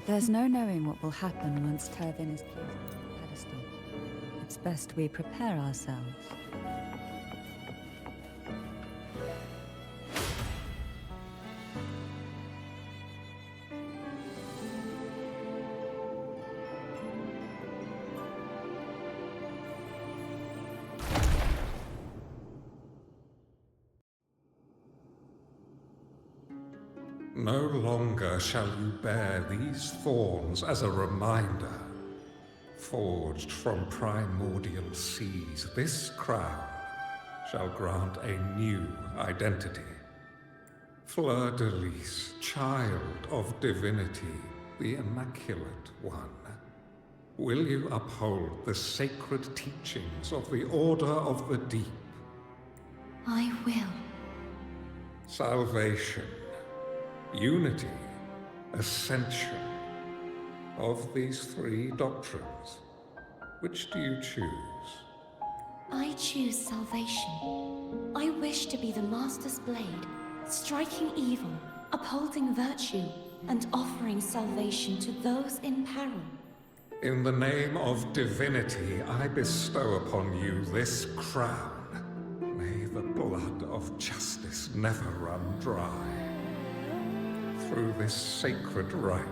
There's no knowing what will happen once Turvin is placed on the pedestal. It's best we prepare ourselves. No longer shall you bear these thorns as a reminder. Forged from primordial seas, this crown shall grant a new identity. Fleur-de-lis, child of divinity, the Immaculate One. Will you uphold the sacred teachings of the Order of the Deep? I will. Salvation, unity, ascension. Of these three doctrines, which do you choose? I choose salvation. I wish to be the Master's blade, striking evil, upholding virtue, and offering salvation to those in peril. In the name of divinity, I bestow upon you this crown. May the blood of justice never run dry. Through this sacred rite,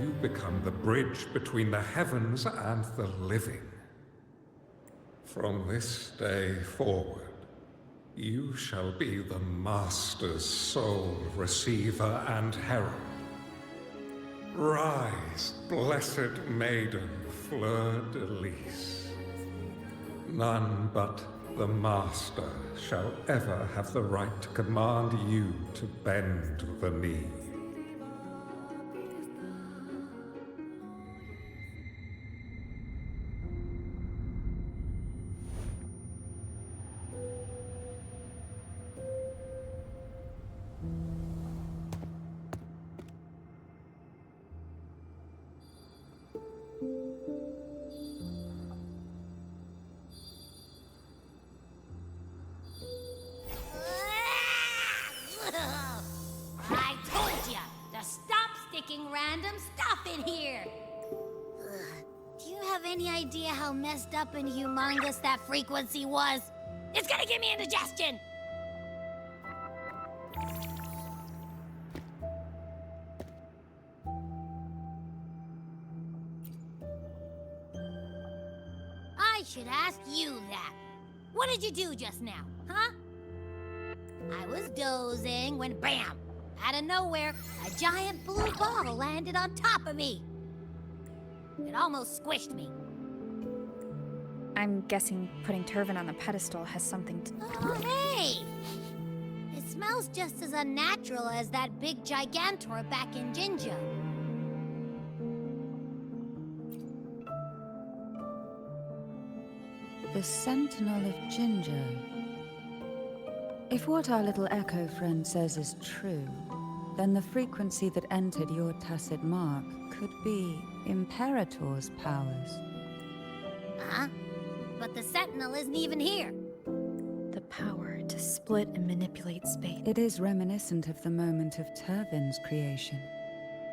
you become the bridge between the heavens and the living. From this day forward, you shall be the Master's sole receiver and herald. Rise, blessed maiden Fleur-de-lis. None but the Master shall ever have the right to command you to bend the knee. I told ya to stop sticking random stuff in here! Do you have any idea how messed up and humongous that frequency was? It's gonna give me indigestion! I should ask you that. What did you do just now, huh? I was dozing when BAM! Out of nowhere, a giant blue ball landed on top of me. It almost squished me. I'm guessing putting Turvin on the pedestal has something to... Oh, hey! It smells just as unnatural as that big gigantor back in Jinja. The Sentinel of Ginger. If what our little echo friend says is true, then the frequency that entered your tacit mark could be Imperator's powers. Huh? But the Sentinel isn't even here. The power to split and manipulate space. It is reminiscent of the moment of Turvin's creation.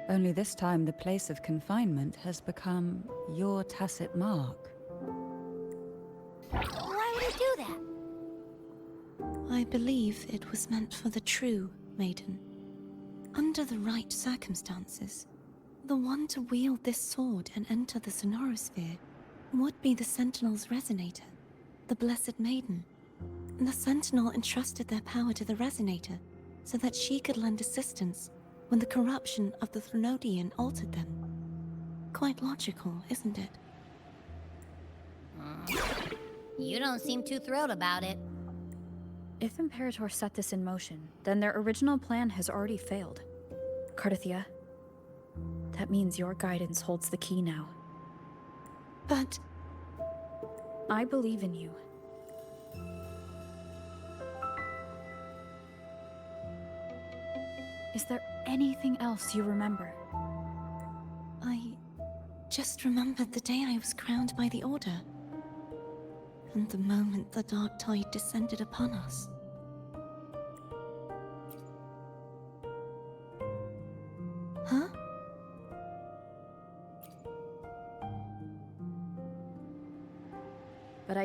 Only this time the place of confinement has become your tacit mark. Why would it do that? I believe it was meant for the true maiden. Under the right circumstances, the one to wield this sword and enter the sonorosphere would be the Sentinel's resonator, the Blessed Maiden. The Sentinel entrusted their power to the resonator so that she could lend assistance when the corruption of the Threnodian altered them. Quite logical, isn't it? You don't seem too thrilled about it. If Imperator set this in motion, then their original plan has already failed. Cardathia, that means your guidance holds the key now. But... I believe in you. Is there anything else you remember? I just remembered the day I was crowned by the Order. And the moment the dark tide descended upon us. Huh?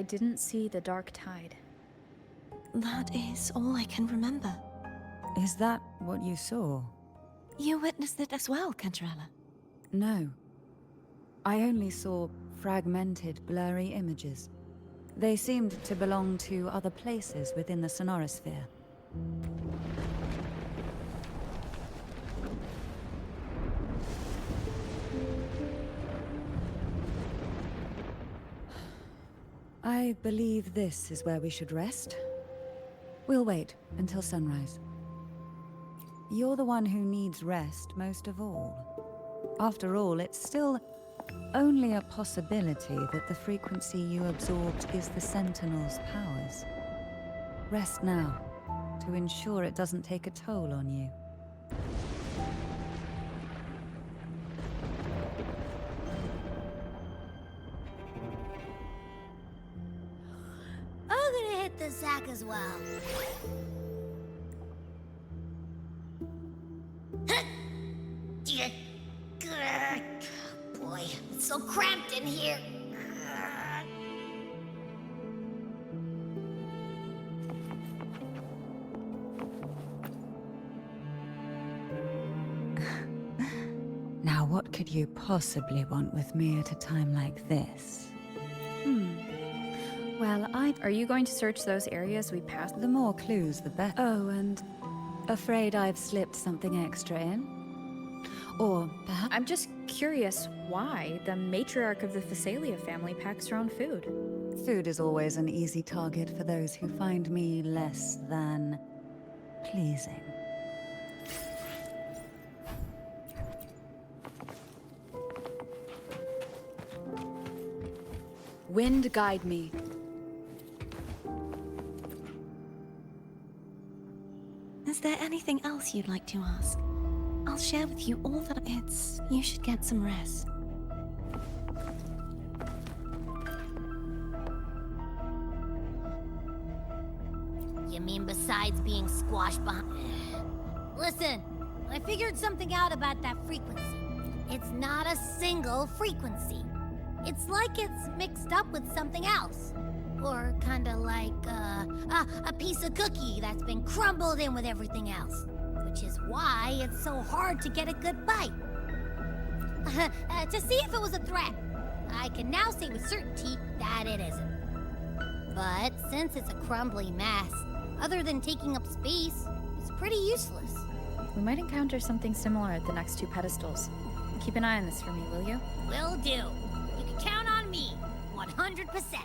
I didn't see the dark tide. That is all I can remember. Is that what you saw? You witnessed it as well, Cantarella. No. I only saw fragmented, blurry images. They seemed to belong to other places within the sonorosphere. I believe this is where we should rest. We'll wait until sunrise. You're the one who needs rest most of all. After all, it's still only a possibility that the frequency you absorbed is the Sentinel's powers. Rest now, to ensure it doesn't take a toll on you. I'm gonna hit the sack as well. Boy, it's so cramped in here. Now, what could you possibly want with me at a time like this? Well, Are you going to search those areas we passed? The more clues, the better. Oh, and afraid I've slipped something extra in? Or perhaps... I'm just curious why the matriarch of the Phasalia family packs her own food. Food is always an easy target for those who find me less than pleasing. Wind guide me. Is there anything else you'd like to ask? I'll share with you all that you should get some rest. You mean besides being squashed behind... Listen, I figured something out about that frequency. It's not a single frequency. It's like it's mixed up with something else. Or kinda like, a piece of cookie that's been crumbled in with everything else. Which is why it's so hard to get a good bite. To see if it was a threat. I can now say with certainty that it isn't. But since it's a crumbly mess, other than taking up space, it's pretty useless. We might encounter something similar at the next two pedestals. Keep an eye on this for me, will you? Will do. You can count on me, 100%.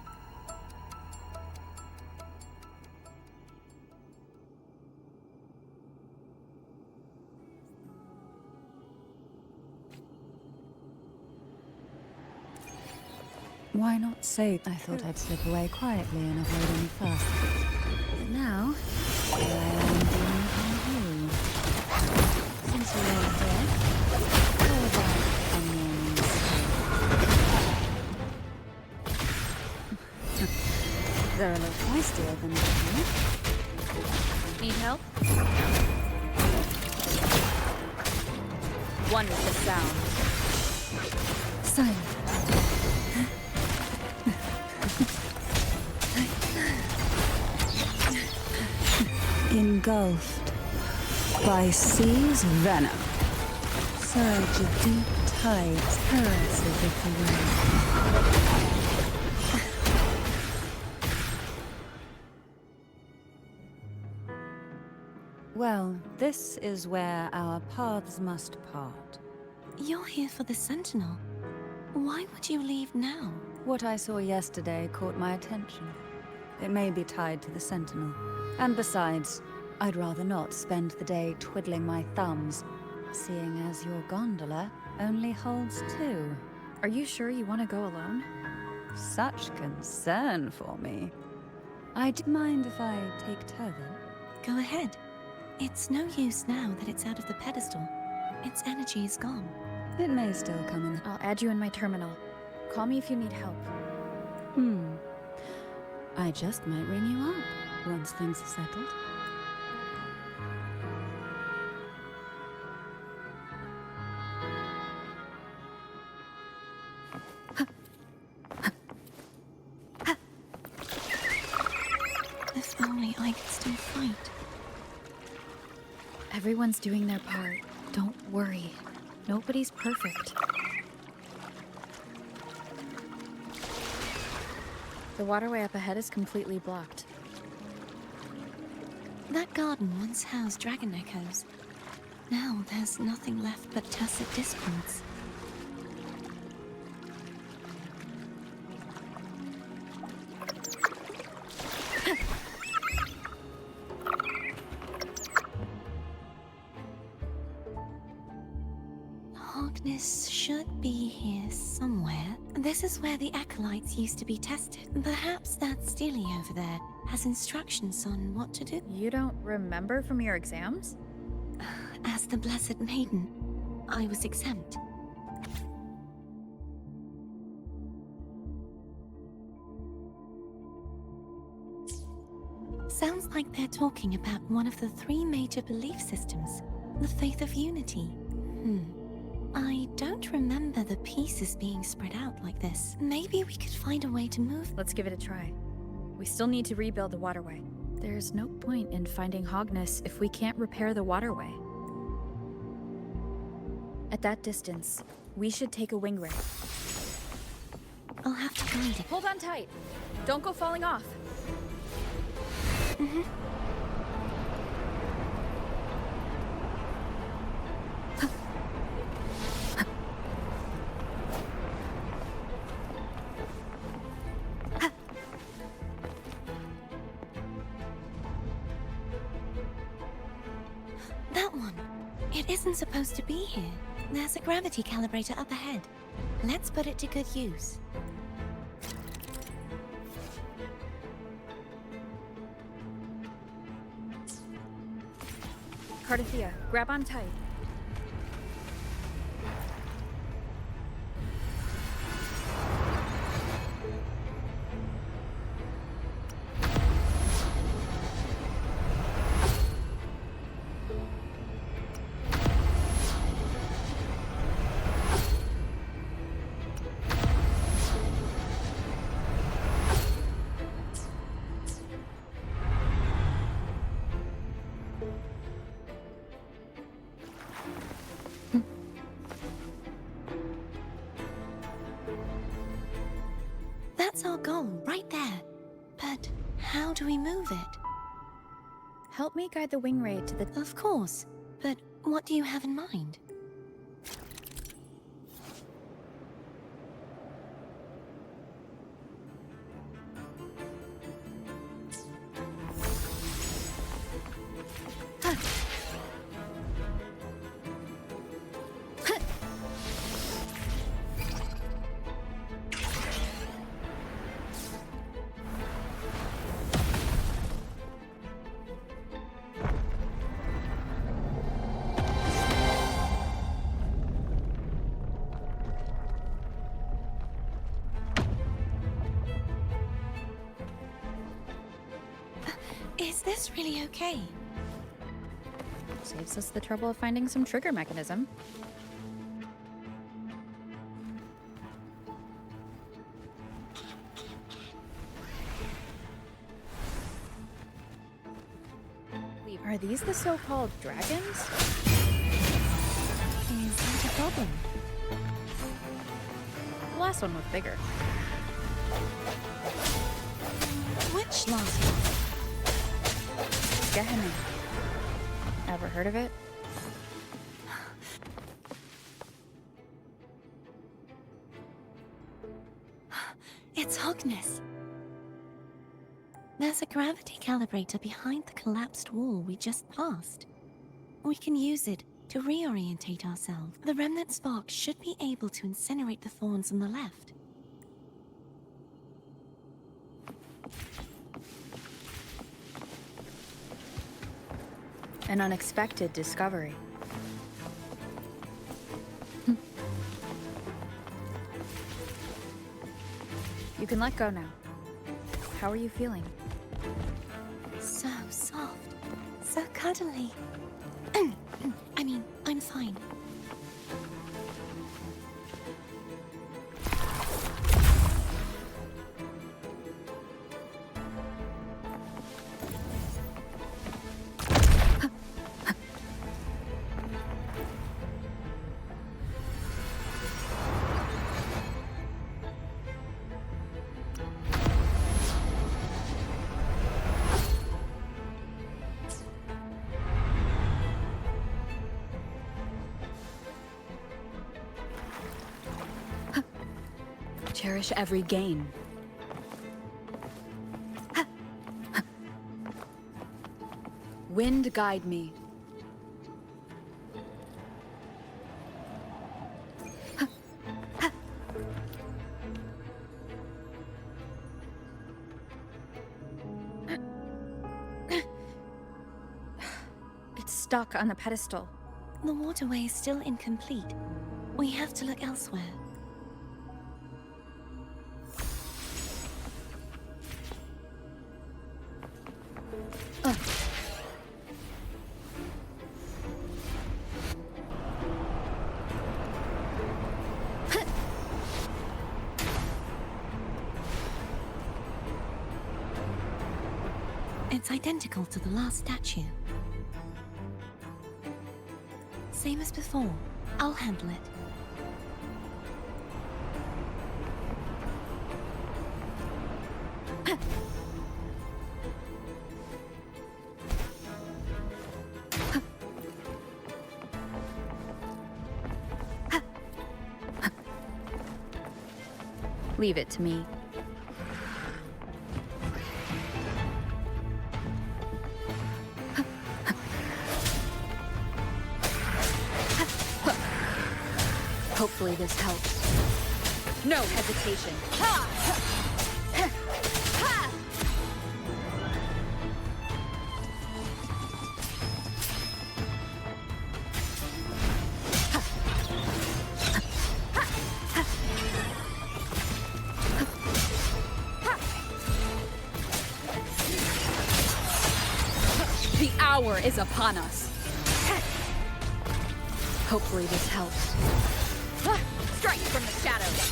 Why not say I thought I'd slip away quietly and avoid any fuss? But now, here I am being on you. Since you're all here, how about a morning sleep? They're a little feistier than Need help? One with the sound. Silent. Engulfed by sea's venom. Surge of deep tides caresses if you will. Well, this is where our paths must part. You're here for the Sentinel. Why would you leave now? What I saw yesterday caught my attention. It may be tied to the Sentinel. And besides, I'd rather not spend the day twiddling my thumbs, seeing as your gondola only holds two. Are you sure you want to go alone? Such concern for me. I'd mind if I take Turvin. Go ahead. It's no use now that it's out of the pedestal. Its energy is gone. It may still come in. I'll add you in my terminal. Call me if you need help. I just might ring you up once things are settled. only I could still fight. Everyone's doing their part. Don't worry. Nobody's perfect. The waterway up ahead is completely blocked. That garden once housed dragon echoes. Now there's nothing left but tacit discords. Hogness should be here somewhere. This is where the acolytes used to be tested. Perhaps that Steely over there has instructions on what to do. You don't remember from your exams? As the Blessed Maiden, I was exempt. Sounds like they're talking about one of the 3 major belief systems, the faith of unity. I don't remember the pieces being spread out like this. Maybe we could find a way to move. Let's give it a try. We still need to rebuild the waterway. There's no point in finding Hogness if we can't repair the waterway. At that distance, we should take a wing ray. I'll have to guide it. Hold on tight. Don't go falling off. That one. It isn't supposed to be here. There's a gravity calibrator up ahead. Let's put it to good use. Cardathea, grab on tight. That's our goal, right there. But how do we move it? Help me guide the wing ray to the... Of course. But what do you have in mind? Is this really okay? Saves us the trouble of finding some trigger mechanism. Are these the so-called dragons? Is that a problem? The last one was bigger. Which last one? Gehenna. Ever heard of it? It's Hogness. There's a gravity calibrator behind the collapsed wall we just passed. We can use it to reorientate ourselves. The remnant spark should be able to incinerate the thorns on the left. An unexpected discovery. You can let go now. How are you feeling? So soft. So cuddly. I mean, I'm fine. Cherish every gain. Wind guide me. It's stuck on the pedestal. The waterway is still incomplete. We have to look elsewhere. It's identical to the last statue. Same as before. I'll handle it. Leave it to me. Hopefully this helps. No hesitation. The hour is upon us. Hopefully this helps. Strike from the shadows.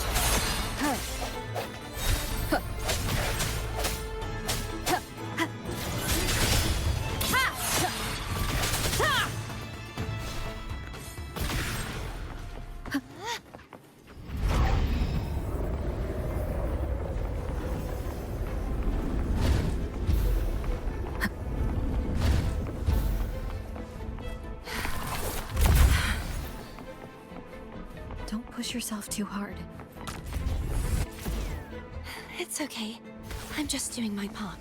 Don't push yourself too hard. It's okay. I'm just doing my part.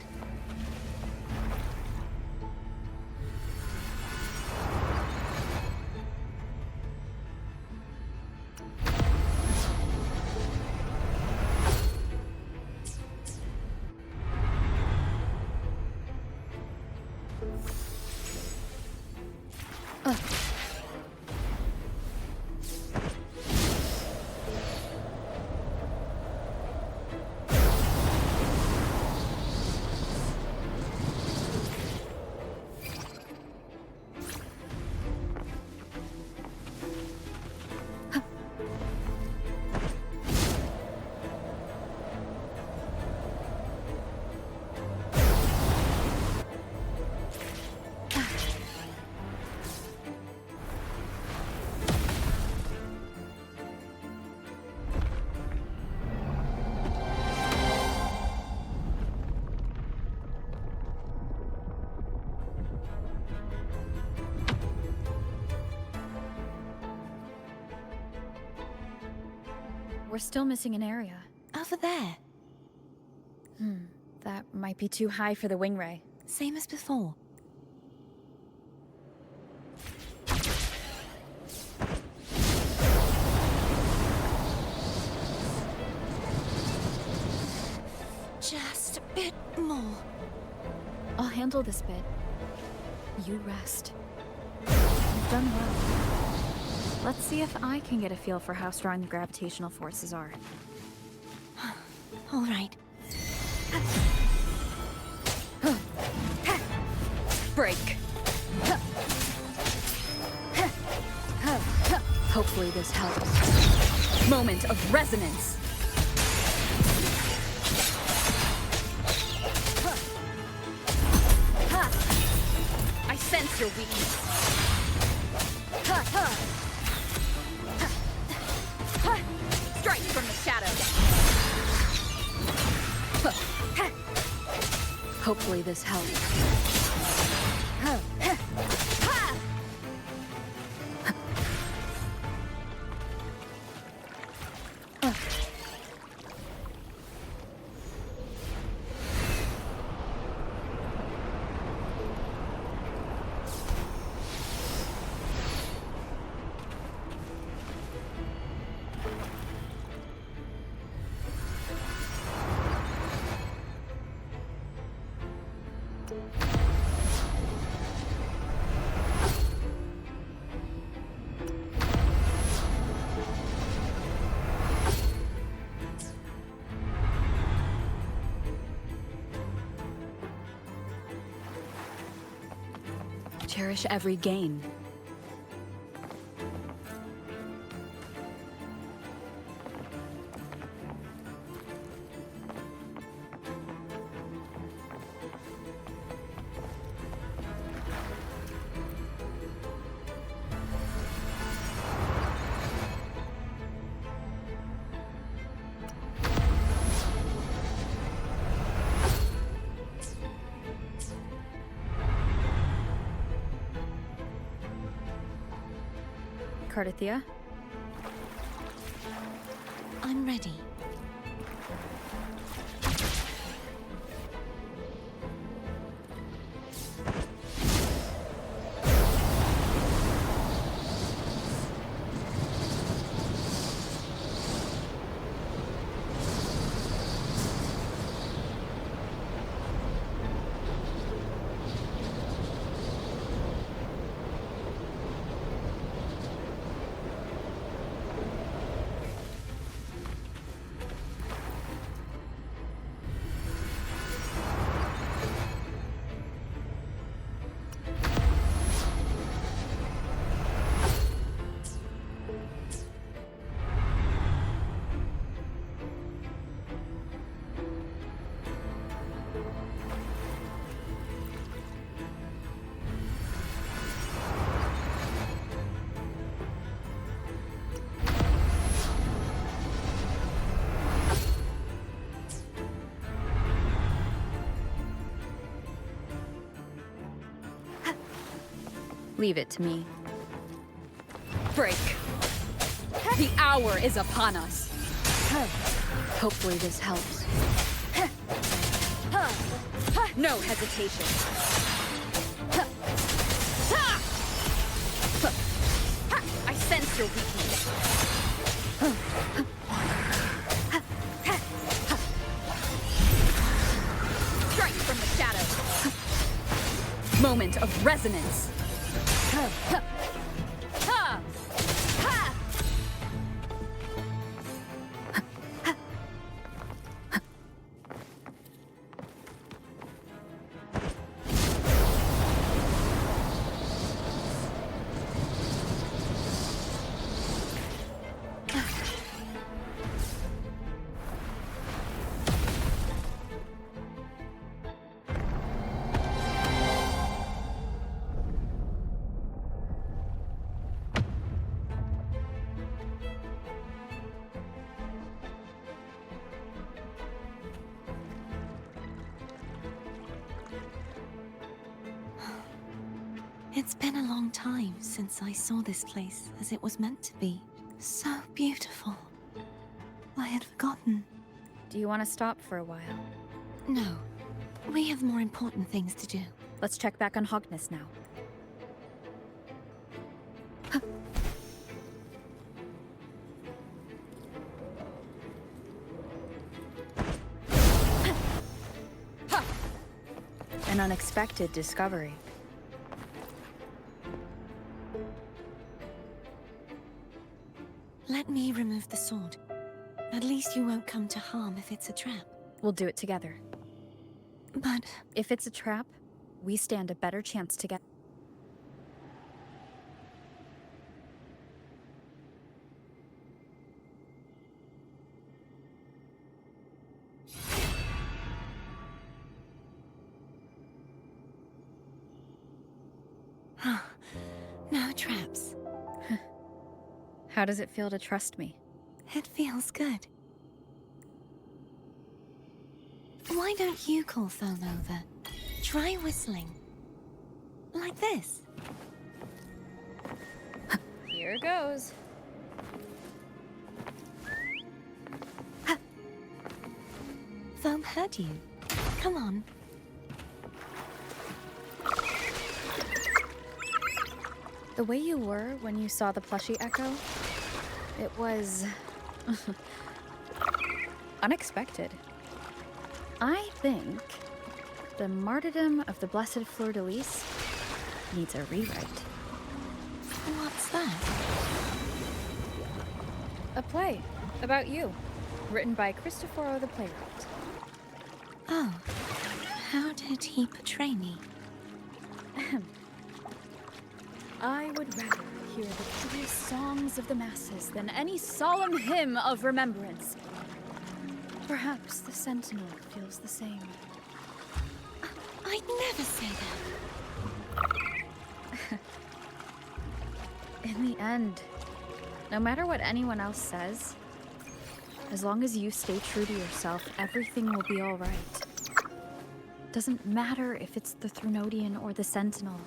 We're still missing an area. Over there. That might be too high for the wing ray. Same as before. Just a bit more. I'll handle this bit. You rest. You've done well. Let's see if I can get a feel for how strong the gravitational forces are. All right. Break. Hopefully this helps. Moment of resonance. I sense your weakness. Strike from the shadows. Hopefully this helps. Cherish every gain. Cardithia? I'm ready. Leave it to me. Break. The hour is upon us. Hopefully this helps. No hesitation. I sense your weakness. Strike from the shadows. Moment of resonance. It's been a long time since I saw this place as it was meant to be. So beautiful. I had forgotten. Do you want to stop for a while? No. We have more important things to do. Let's check back on Hogness now. An unexpected discovery. Let me remove the sword. At least you won't come to harm if it's a trap. We'll do it together. But If it's a trap, we stand a better chance to get... no traps. How does it feel to trust me? It feels good. Why don't you call phone over? Try whistling. Like this. Here goes. Foam heard you. Come on. The way you were when you saw the plushie echo, it was... unexpected. I think the martyrdom of the Blessed Fleur-de-Lis needs a rewrite. What's that? A play about you, written by Cristoforo the playwright. Oh. How did he portray me? I would rather hear the joyous songs of the masses than any solemn hymn of remembrance. Perhaps the Sentinel feels the same. I'd never say that. In the end, no matter what anyone else says, as long as you stay true to yourself, everything will be all right. Doesn't matter if it's the Threnodian or the Sentinel.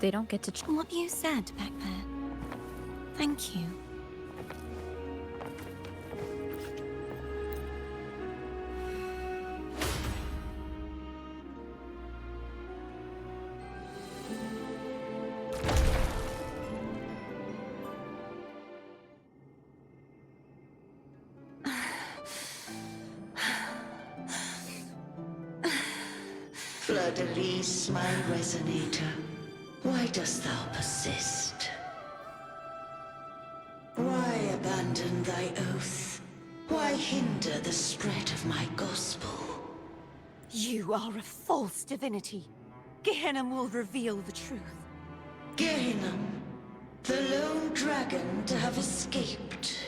They don't get to What you said back there. Thank you. Fleur-de-Lis, my resonator, why dost thou persist? Why abandon thy oath? Why hinder the spread of my gospel? You are a false divinity. Gehenna will reveal the truth. Gehenna, the lone dragon to have escaped.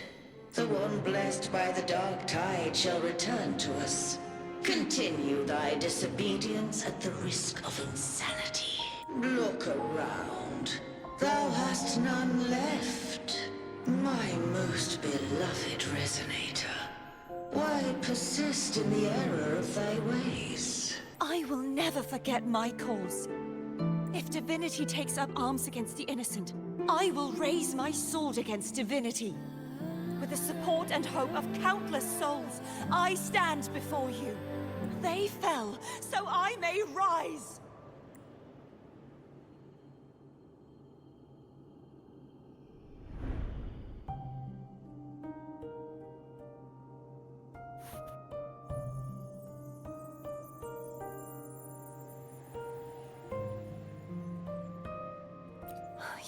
The one blessed by the dark tide shall return to us. Continue thy disobedience at the risk of insanity. Look around. Thou hast none left. My most beloved resonator. Why persist in the error of thy ways? I will never forget my cause. If divinity takes up arms against the innocent, I will raise my sword against divinity. With the support and hope of countless souls, I stand before you. They fell, so I may rise!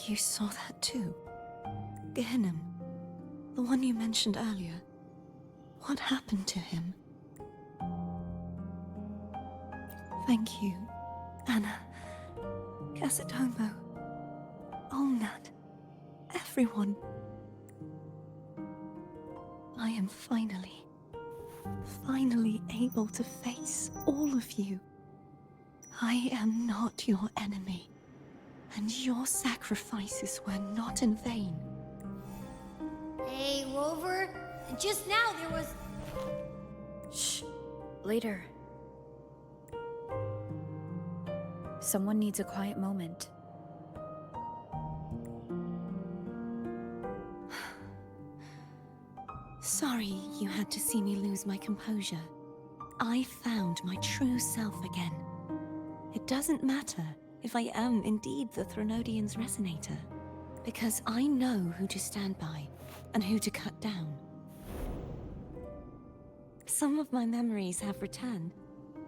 You saw that too? Gehenna, the one you mentioned earlier. What happened to him? Thank you, Anna, Casatomo, Olnat, everyone. I am finally able to face all of you. I am not your enemy, and your sacrifices were not in vain. Hey, Rover. Just now there was... Shh. Later. Someone needs a quiet moment. Sorry you had to see me lose my composure. I found my true self again. It doesn't matter if I am indeed the Threnodian's resonator, because I know who to stand by and who to cut down. Some of my memories have returned,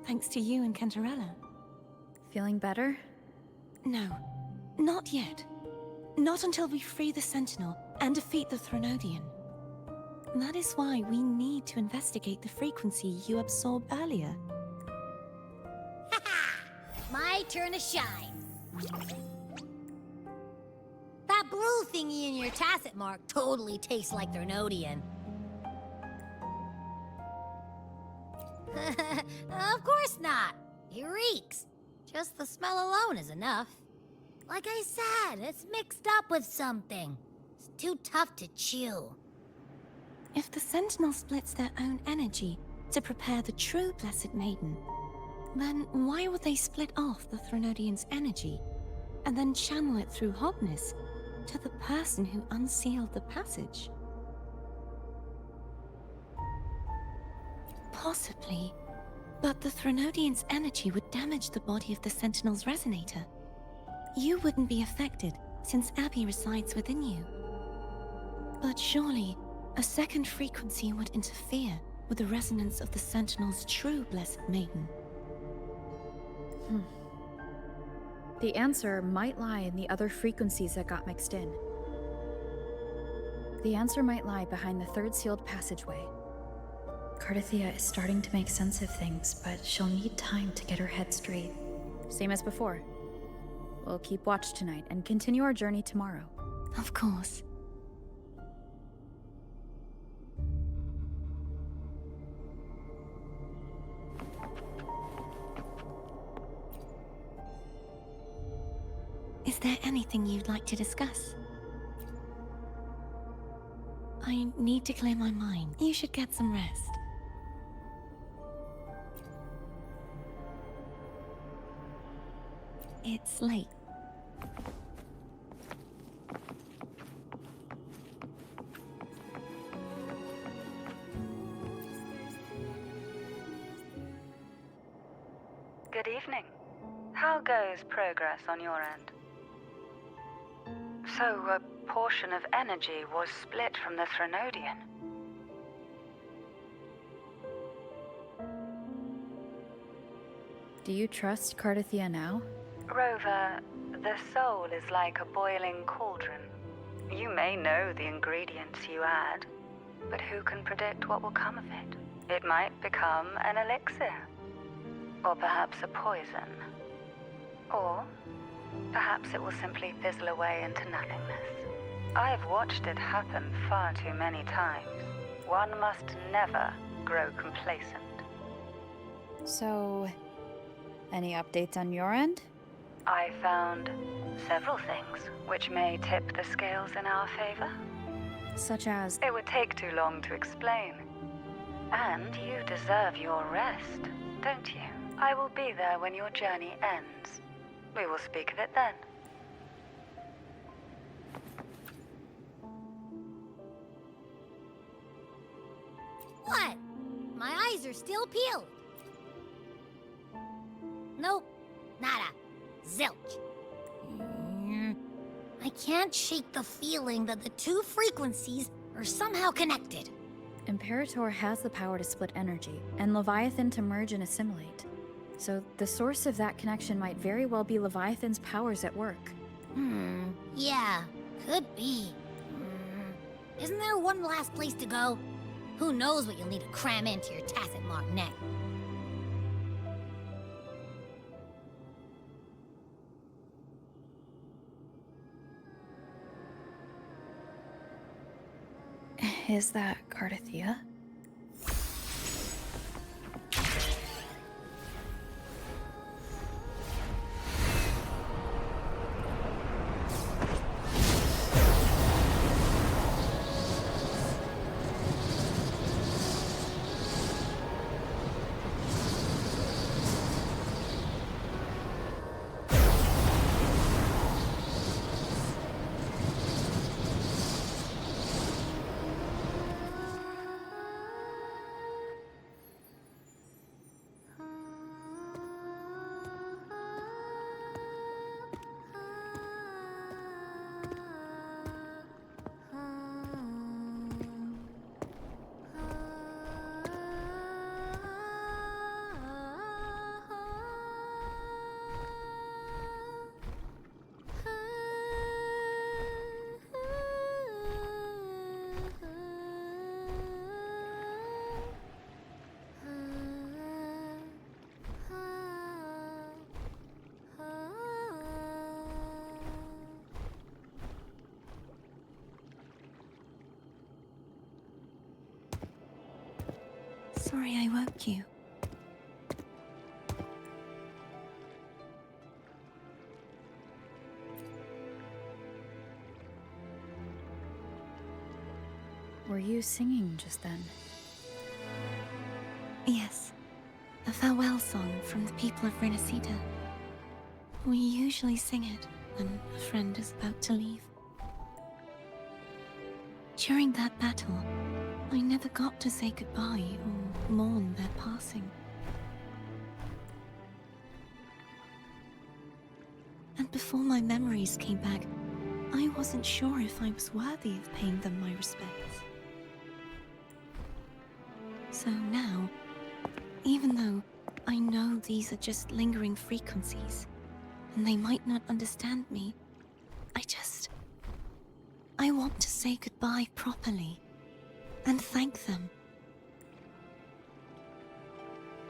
thanks to you and Cantarella. Feeling better? No, not yet. Not until we free the Sentinel and defeat the Threnodian. That is why we need to investigate the frequency you absorbed earlier. My turn to shine. That blue thingy in your tacit mark totally tastes like Threnodian. Of course not. It reeks. Just the smell alone is enough. Like I said, it's mixed up with something. It's too tough to chew. If the Sentinel splits their own energy to prepare the true Blessed Maiden, then why would they split off the Threnodian's energy and then channel it through Hobness to the person who unsealed the passage? Possibly, but the Threnodian's energy would damage the body of the Sentinel's resonator. You wouldn't be affected since Abby resides within you. But surely, a second frequency would interfere with the resonance of the Sentinel's true Blessed Maiden. The answer might lie in the other frequencies that got mixed in. The answer might lie behind the third sealed passageway. Cardathia is starting to make sense of things, but she'll need time to get her head straight. Same as before. We'll keep watch tonight and continue our journey tomorrow. Of course. Is there anything you'd like to discuss? I need to clear my mind. You should get some rest. It's late. Good evening. How goes progress on your end? So, a portion of energy was split from the Threnodian. Do you trust Cardathia now? Rover, the soul is like a boiling cauldron. You may know the ingredients you add, but who can predict what will come of it? It might become an elixir, or perhaps a poison, or perhaps it will simply fizzle away into nothingness. I've watched it happen far too many times. One must never grow complacent. So, any updates on your end? I found several things which may tip the scales in our favor. Such as... It would take too long to explain. And you deserve your rest, don't you? I will be there when your journey ends. We will speak of it then. What? My eyes are still peeled. Nope. Nada. Zilch. I can't shake the feeling that the two frequencies are somehow connected. Imperator has the power to split energy, and Leviathan to merge and assimilate. So the source of that connection might very well be Leviathan's powers at work. Yeah, could be. Isn't there one last place to go? Who knows what you'll need to cram into your tacit mark neck? Is that Cardathia? Sorry I woke you. Were you singing just then? Yes, a farewell song from the people of Renacita. We usually sing it when a friend is about to leave. During that battle, I never got to say goodbye or mourn their passing. And before my memories came back, I wasn't sure if I was worthy of paying them my respects. So now, even though I know these are just lingering frequencies, and they might not understand me, I want to say goodbye properly, and thank them.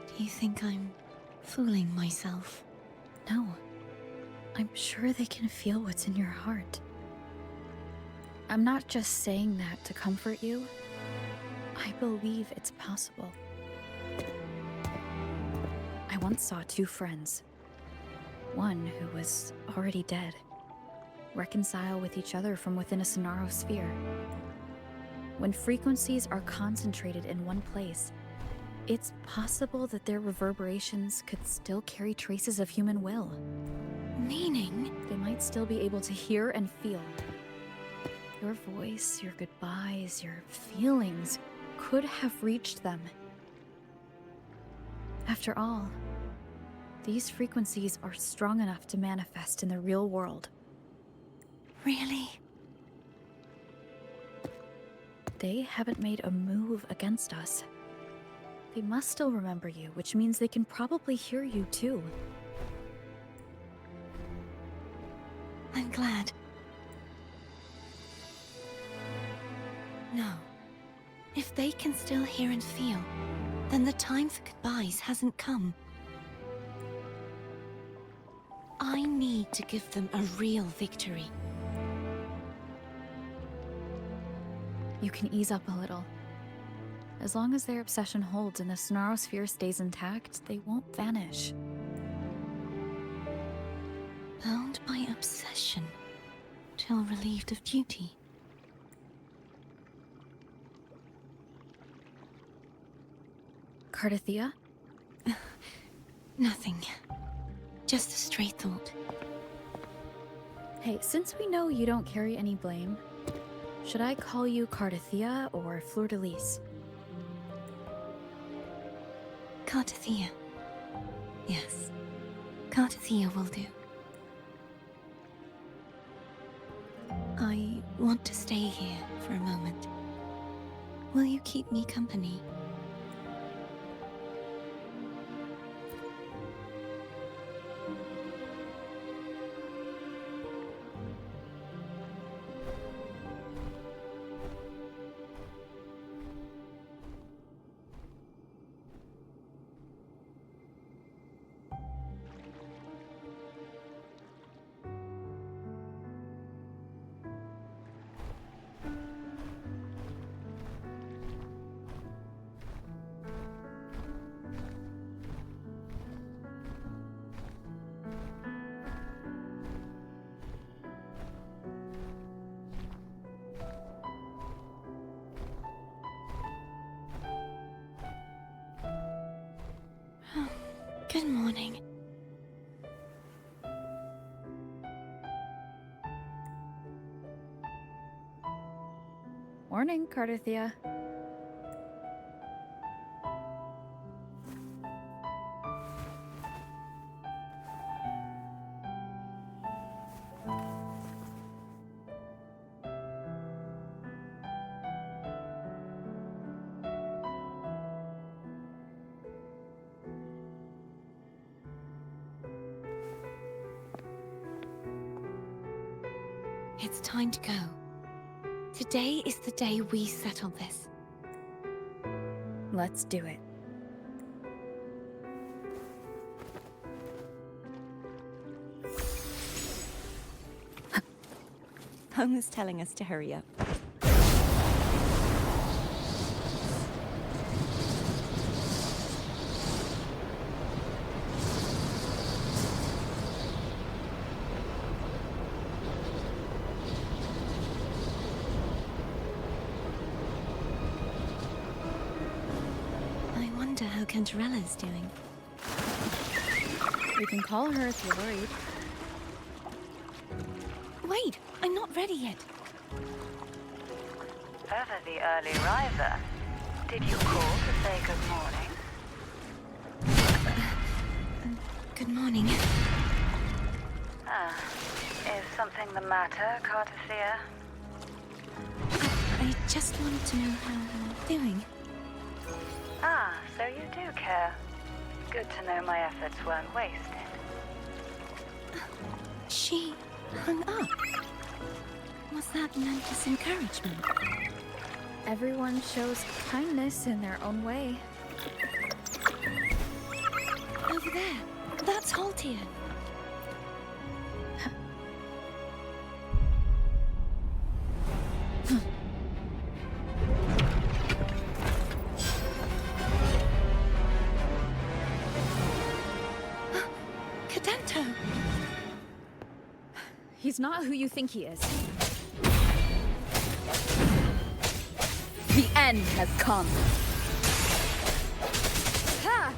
Do you think I'm fooling myself? No. I'm sure they can feel what's in your heart. I'm not just saying that to comfort you. I believe it's possible. I once saw two friends. One who was already dead. Reconcile with each other from within a Sonaro sphere. When frequencies are concentrated in one place, it's possible that their reverberations could still carry traces of human will. Meaning? They might still be able to hear and feel. Your voice, your goodbyes, your feelings could have reached them. After all, these frequencies are strong enough to manifest in the real world. Really? They haven't made a move against us. They must still remember you, which means they can probably hear you too. I'm glad. No. If they can still hear and feel, then the time for goodbyes hasn't come. I need to give them a real victory. You can ease up a little. As long as their obsession holds and the Sonaro sphere stays intact, they won't vanish. Bound by obsession, till relieved of duty. Cardathia? Nothing. Just a stray thought. Hey, since we know you don't carry any blame, should I call you Cardathia or Fleur-de-Lis? Cardathia. Yes. Cardathia will do. I want to stay here for a moment. Will you keep me company? Good morning. Morning, Cardathia. It's time to go. Today is the day we settle this. Let's do it. Home is telling us to hurry up. I wonder how Cantarella's doing. We can call her if you're worried. Wait, I'm not ready yet. Ever the early riser. Did you call to say good morning? Good morning. Is something the matter, Cardathia? I just wanted to know how you're doing. So you do care. Good to know my efforts weren't wasted. She hung up. Was that meant as encouragement? Everyone shows kindness in their own way. Over there. That's Haltier. He's not who you think he is. The end has come. Ha!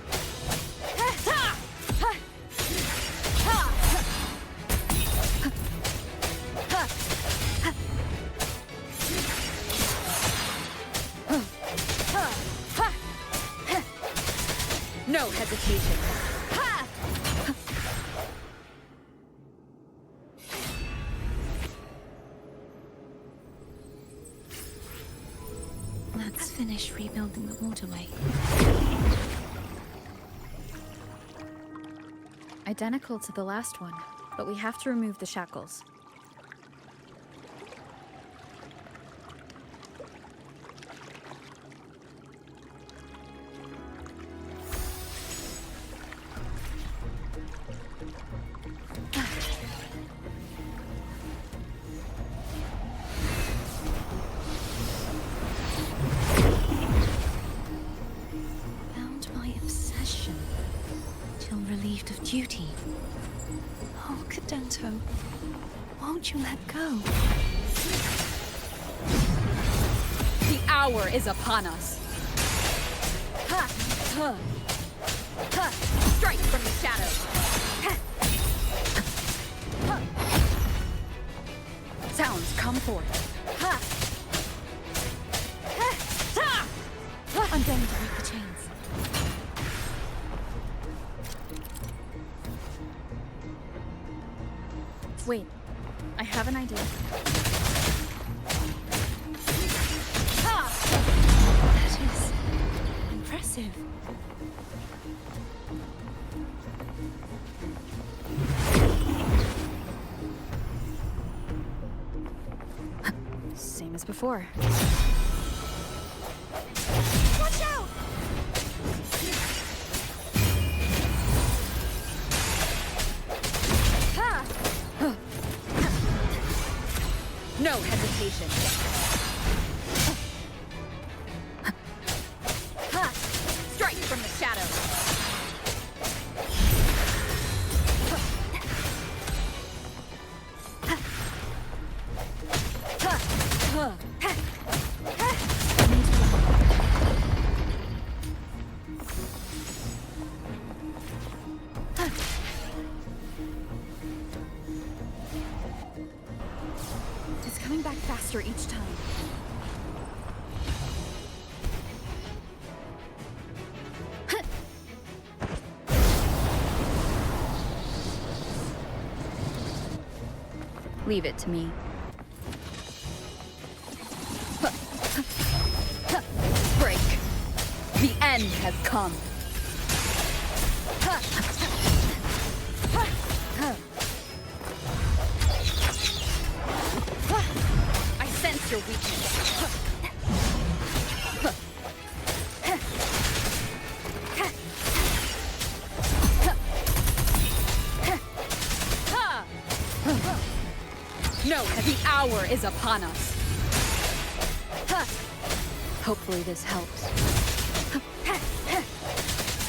Ha! Ha! Ha! Ha! Ha! Ha! Ha! Ha! No hesitation. Ha! Let's finish rebuilding the waterway. Identical to the last one, but we have to remove the shackles. Bound by obsession till relieved of duty. Oh, Cadento, won't you let go? The hour is upon us. Ha! Ha! Ha! Strike from the shadows. Ha! Ha! Sounds come forth. Ha! Ha! Ha! I'm going to break the chains. Wait, I have an idea. Ha! That is impressive. Same as before. Watch out! Ha! No hesitation. Ha! Strike from the shadows. It's coming back faster each time. Leave it to me. Break. The end has come. I sense your weakness. No, the hour is upon us. Hopefully this helps.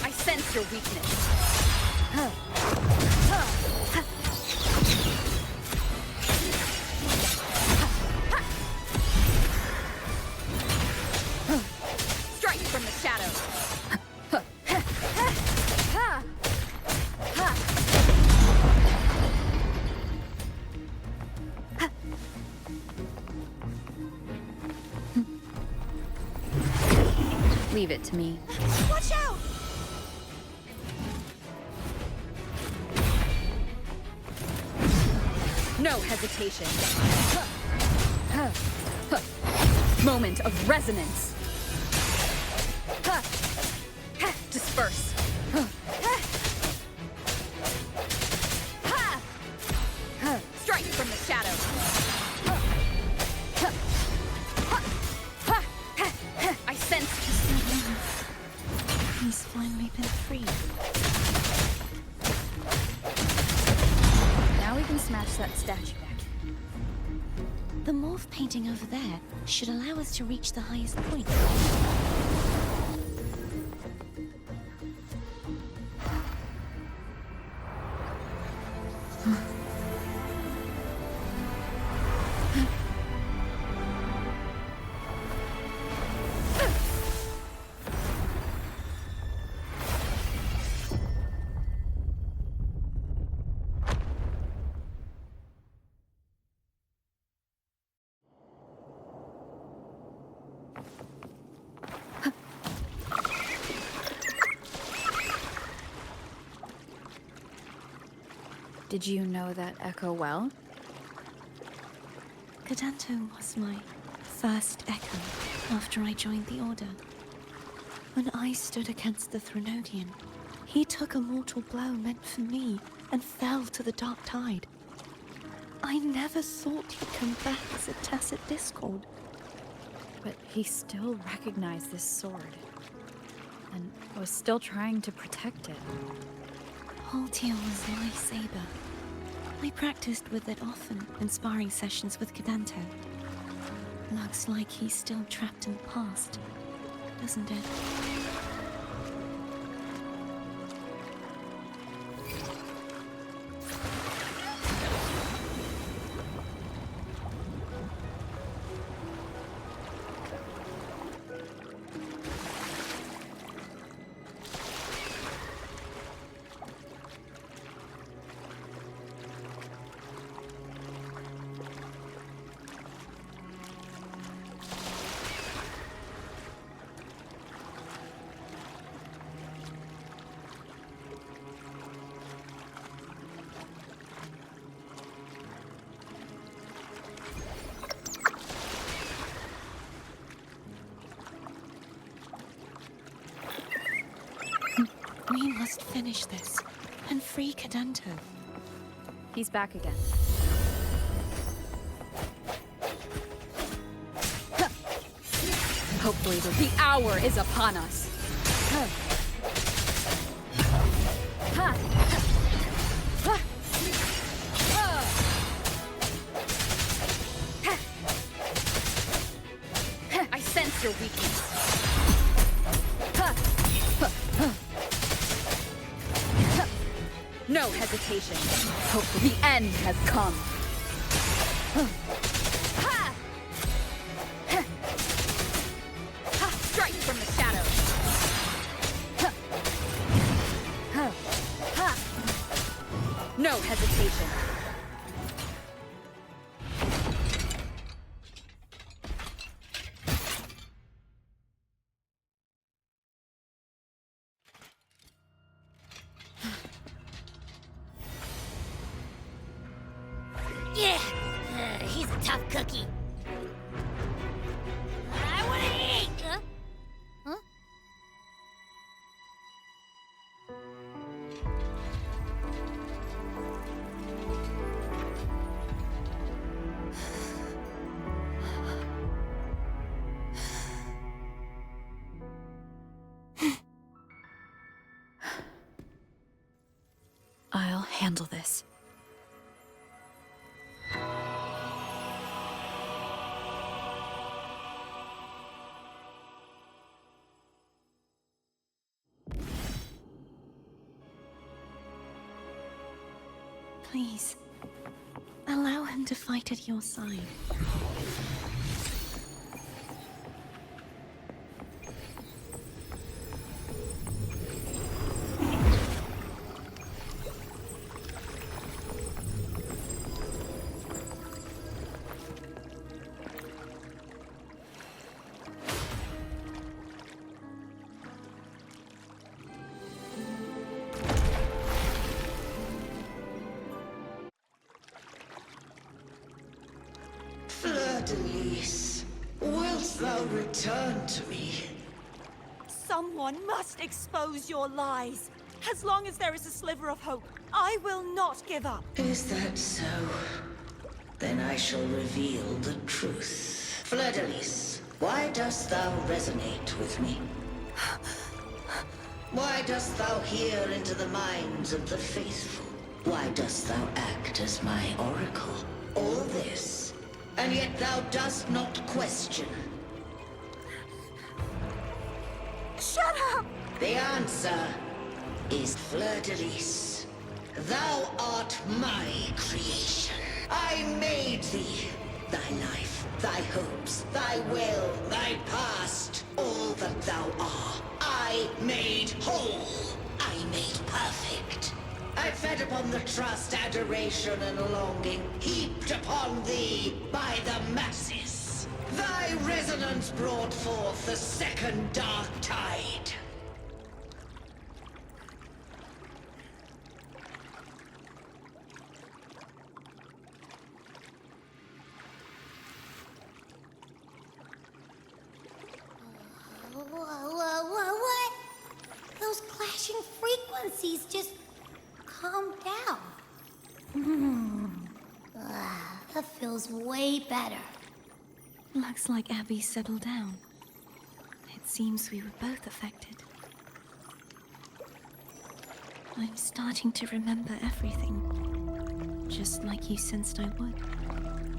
I sense your weakness. Strike from the shadows. Leave it to me. Watch out! No hesitation. Moment of resonance. Disperse. Strike from the shadows. I sense He's finally been freed. now we can smash that statue back. The morph painting over there should allow us to reach the highest point. Did you know that echo well? Cadanto was my first echo after I joined the Order. When I stood against the Threnodian, he took a mortal blow meant for me and fell to the dark tide. I never thought he'd come back as a tacit discord. But he still recognized this sword, and was still trying to protect it. Haltier was my saber. I practiced with it often in sparring sessions with Cadanto. Looks like he's still trapped in the past, doesn't it? We must finish this and free Cadanto. He's back again. Hopefully the hour is upon us. I sense your weakness. No hesitation. Hopefully the end has come. Strike from the shadows. No hesitation. Yeah, he's a tough cookie. I want to eat. Huh? I'll handle this. Please, allow him to fight at your side. Fleur-de-Lis, wilt thou return to me? Someone must expose your lies. As long as there is a sliver of hope, I will not give up. Is that so? Then I shall reveal the truth. Fleur-de-Lis, why dost thou resonate with me? Why dost thou hear into the minds of the faithful? Why dost thou act as my oracle? All this, and yet thou dost not question. Shut up! The answer is Fleur-de-Lis. Thou art my creation. I made thee. Thy life, thy hopes, thy will, thy past, all that thou art. I made whole. I made perfect. I fed upon the trust, adoration, and longing heaped upon thee by the masses. Thy resonance brought forth the second dark tide. frequencies just calmed down. That feels way better. Looks like Abby settled down. It seems we were both affected. I'm starting to remember everything, just like you sensed I would.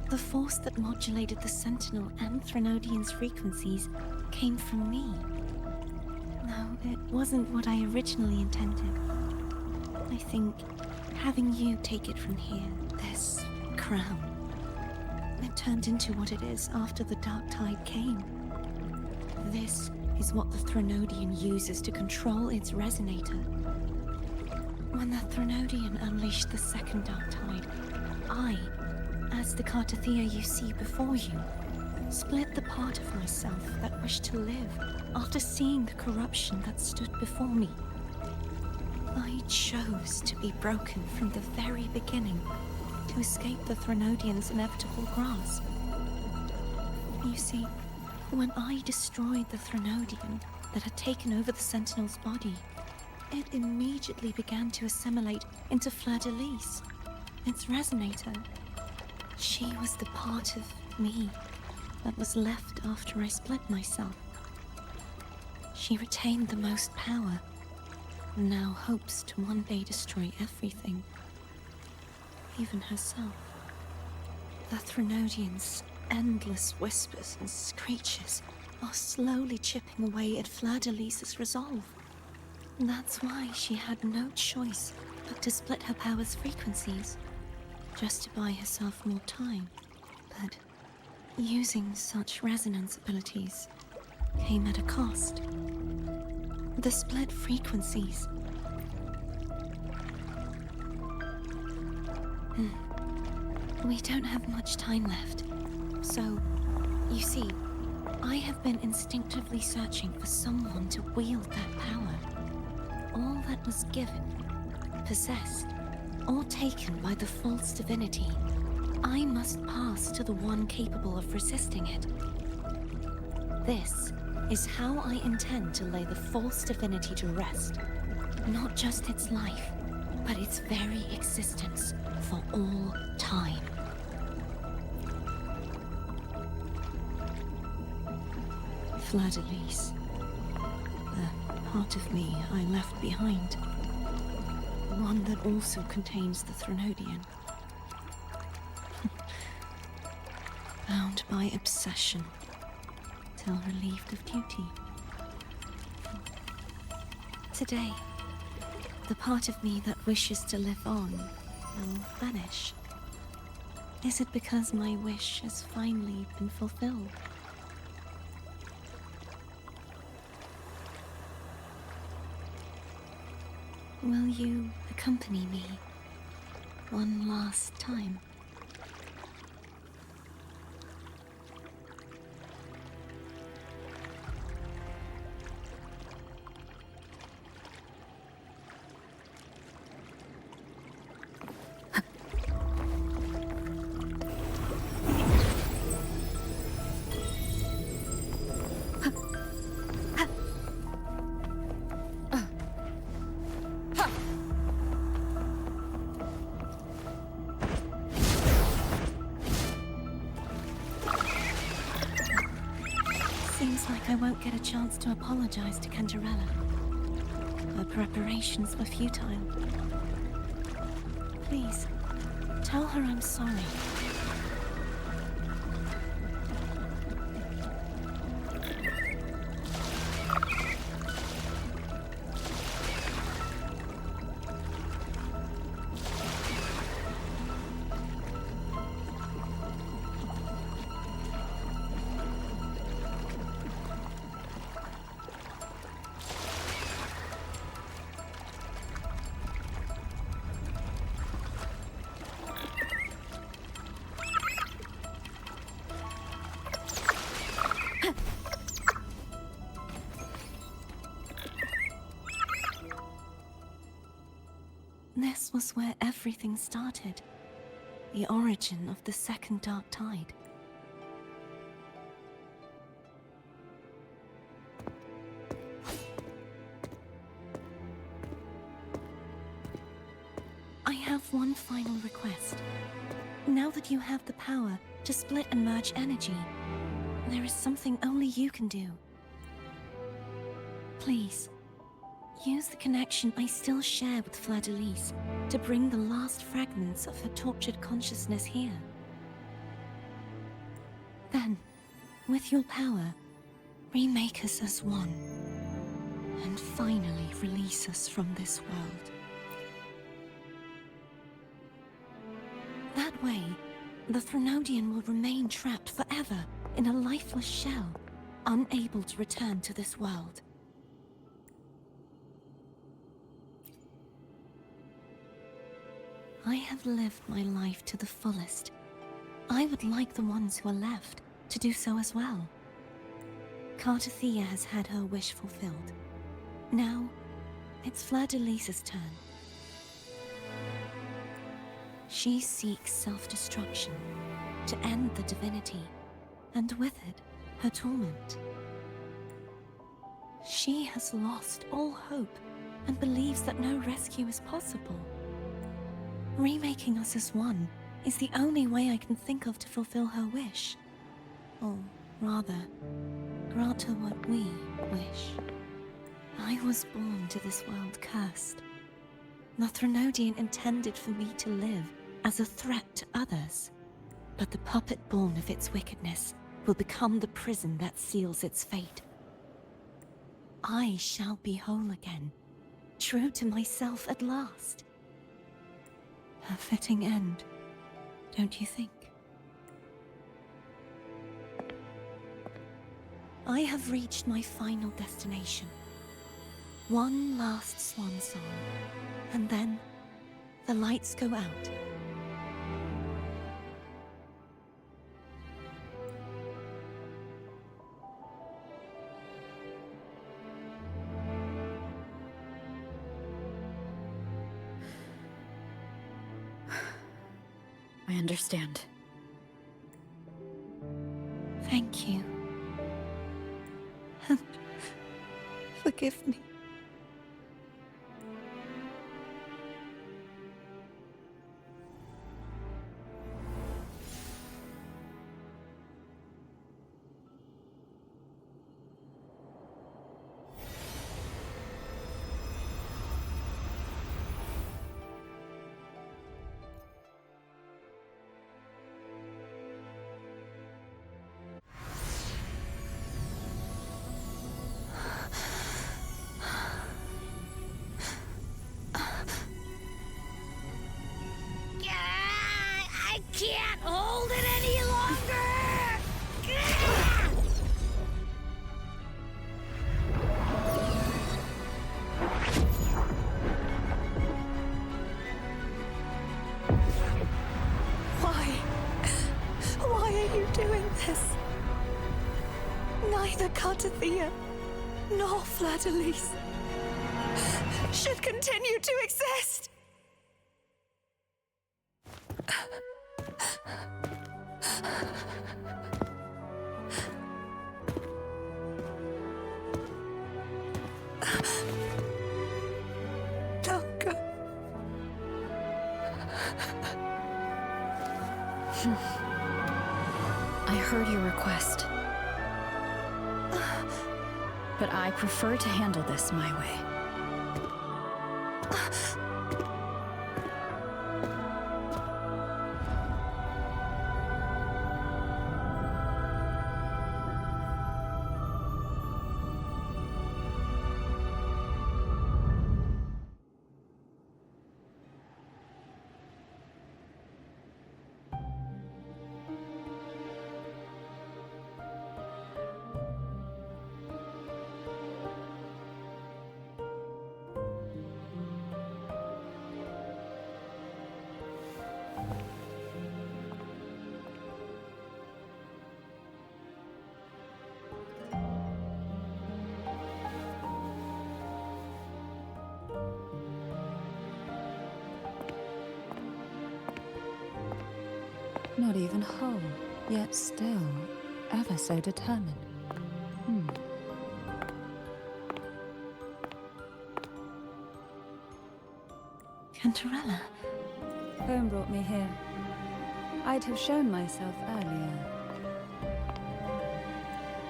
The force that modulated the Sentinel and Threnodian's frequencies came from me. No, it wasn't what I originally intended. I think having you take it from here, this crown, it turned into what it is after the Dark Tide came. This is what the Threnodian uses to control its resonator. When the Threnodian unleashed the second Dark Tide, I, as the Cartathea you see before you, split the part of myself that wished to live after seeing the corruption that stood before me. I chose to be broken from the very beginning to escape the Threnodian's inevitable grasp. You see, when I destroyed the Threnodian that had taken over the Sentinel's body, it immediately began to assimilate into Fleur-de-Lis, its resonator. She was the part of me that was left after I split myself. She retained the most power, and now hopes to one day destroy everything, even herself. The Threnodian's endless whispers and screeches are slowly chipping away at Fleur-de-Lis's resolve. That's why she had no choice but to split her power's frequencies, just to buy herself more time. But using such resonance abilities came at a cost. The split frequencies. We don't have much time left. So, you see, I have been instinctively searching for someone to wield that power. All that was given, possessed, or taken by the false divinity, I must pass to the one capable of resisting it. This is how I intend to lay the false divinity to rest. Not just its life, but its very existence for all time. Fleur-de-Lis. The part of me I left behind. One that also contains the Threnodian. Bound by obsession, till relieved of duty. Today, the part of me that wishes to live on will vanish. Is it because my wish has finally been fulfilled? Will you accompany me one last time? Seems like I won't get a chance to apologize to Cantarella. Her preparations were futile. Please, tell her I'm sorry. This was where everything started. The origin of the second Dark Tide. have one final request. Now that you have the power to split and merge energy, there is something only you can do. Please, use the connection I still share with Fleur-de-Lis to bring the last fragments of her tortured consciousness here. Then, with your power, remake us as one, and finally release us from this world. That way, the Threnodian will remain trapped forever in a lifeless shell, unable to return to this world. I have lived my life to the fullest. I would like the ones who are left to do so as well. Cartathea has had her wish fulfilled. Now, it's Fleur-de-Lis's turn. She seeks self-destruction to end the divinity, and with it, her torment. She has lost all hope and believes that no rescue is possible. Remaking us as one is the only way I can think of to fulfill her wish. Or rather, grant her what we wish. I was born to this world cursed. The Threnodian intended for me to live as a threat to others. But the puppet born of its wickedness will become the prison that seals its fate. I shall be whole again, true to myself at last. A fitting end, don't you think? I have reached my final destination. One last swan song, and then the lights go out. I understand. Thank you. And forgive me. I can't hold it any longer! Why are you doing this? Neither Cartathea nor Fleur-de-Lis should continue to exist! Don't go. I heard your request. But I prefer to handle this my way. Not even whole, yet still ever so determined. Cantarella, brought me here. I'd have shown myself earlier.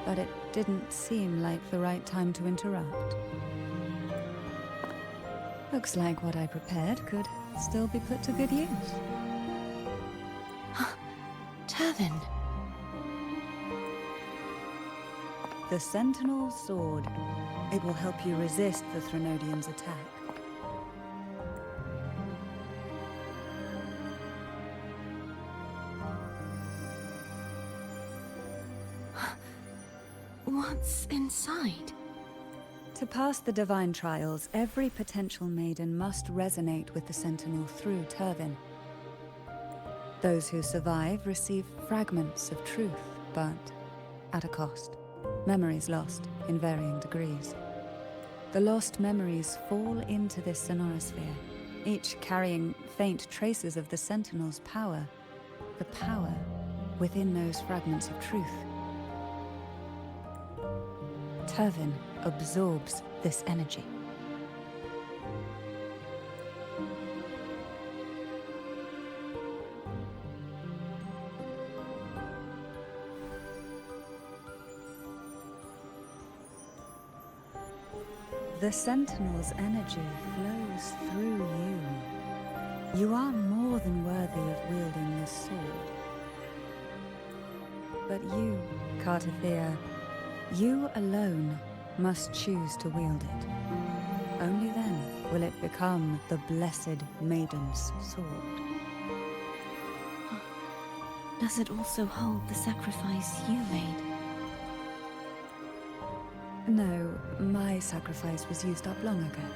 But it didn't seem like the right time to interrupt. Looks like what I prepared could still be put to good use. Turvin. The Sentinel's sword. It will help you resist the Threnodian's attack. What's inside? To pass the divine trials, every potential maiden must resonate with the Sentinel through Turvin. Those who survive receive fragments of truth, but at a cost. Memories lost in varying degrees. The lost memories fall into this sonorosphere, each carrying faint traces of the Sentinel's power, the power within those fragments of truth. Turvin absorbs this energy. The Sentinel's energy flows through you. You are more than worthy of wielding this sword. But you, Cartathea, you alone must choose to wield it. Only then will it become the Blessed Maiden's sword. Does it also hold the sacrifice you made? No, my sacrifice was used up long ago.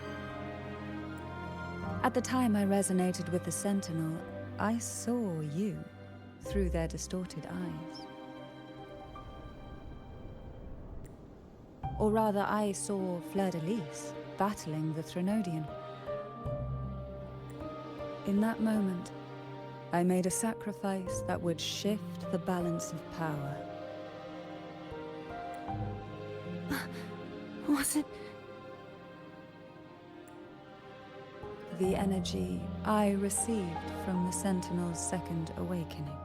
At the time I resonated with the Sentinel, I saw you through their distorted eyes. Or rather, I saw Fleur-de-Lis battling the Threnodian. In that moment, I made a sacrifice that would shift the balance of power. Was it? The energy I received from the Sentinel's second awakening.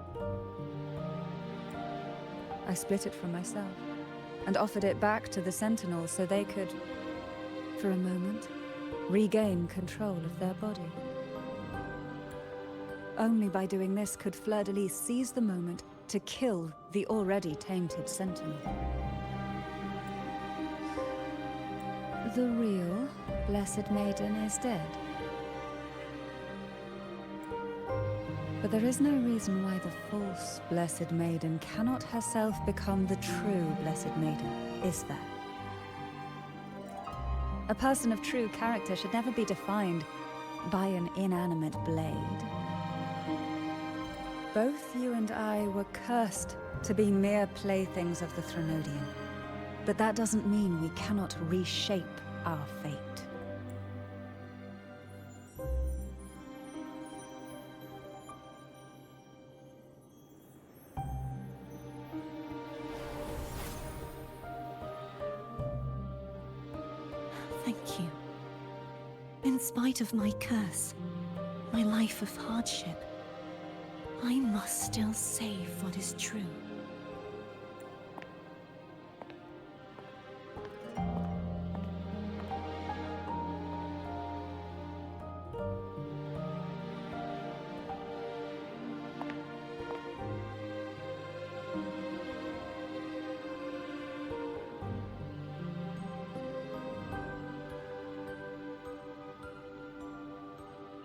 I split it from myself and offered it back to the Sentinels so they could, for a moment, regain control of their body. Only by doing this could Fleur-de-Lis seize the moment to kill the already tainted Sentinel. The real Blessed Maiden is dead. But there is no reason why the false Blessed Maiden cannot herself become the true Blessed Maiden, is there? A person of true character should never be defined by an inanimate blade. Both you and I were cursed to be mere playthings of the Threnodian. But that doesn't mean we cannot reshape our fate. Thank you. In spite of my curse, my life of hardship, I must still save what is true.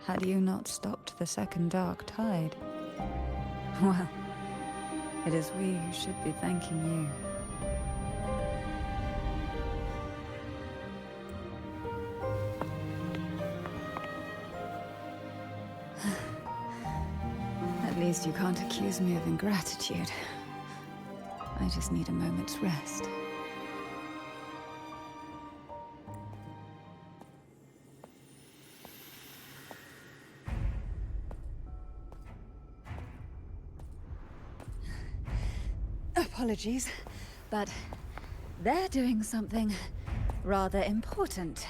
Had you not stopped the second dark tide? Well, it is we who should be thanking you. At least you can't accuse me of ingratitude. I just need a moment's rest. Apologies, but they're doing something rather important.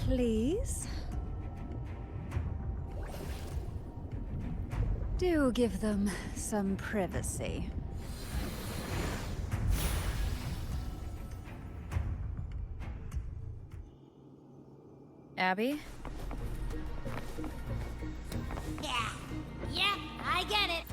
please. Do give them some privacy. Abby? Yeah, I get it.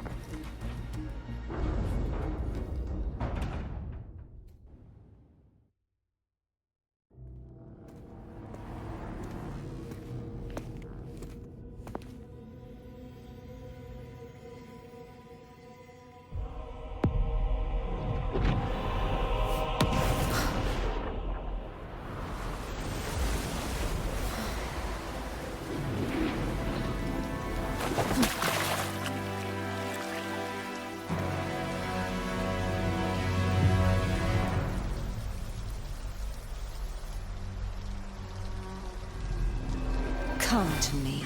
Come to me,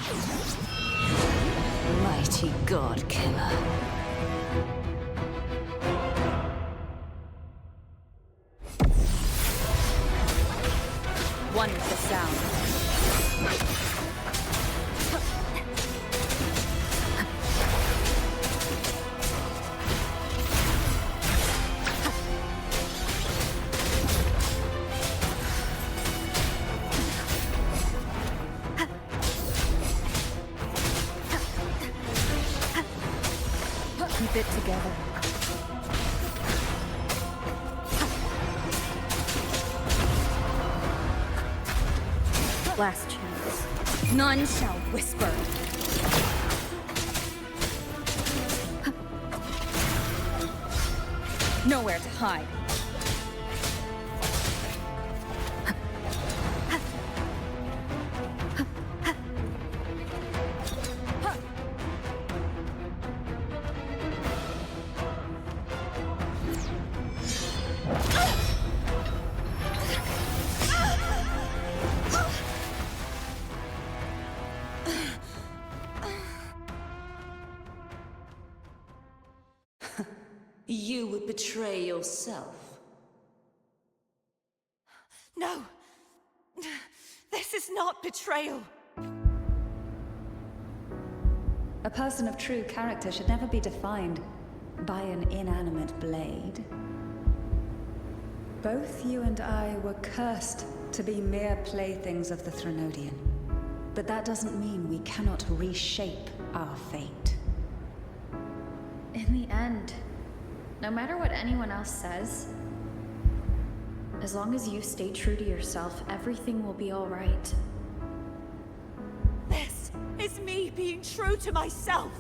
mighty god killer. One with the sound. Keep it together. Last chance. None shall whisper. Nowhere to hide. You would betray yourself. No! This is not betrayal! A person of true character should never be defined by an inanimate blade. Both you and I were cursed to be mere playthings of the Threnodian. But that doesn't mean we cannot reshape our fate. In the end, no matter what anyone else says, as long as you stay true to yourself, everything will be all right. This is me being true to myself!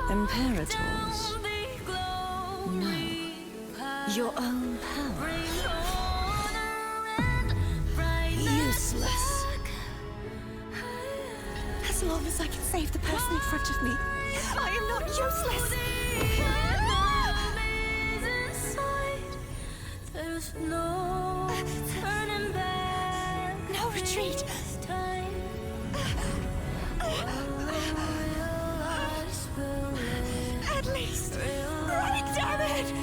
Imperators? No. Your own power. Useless. As long as I can save the person in front of me, I am not useless! There's no turning back. No retreat! At least, running, damn it!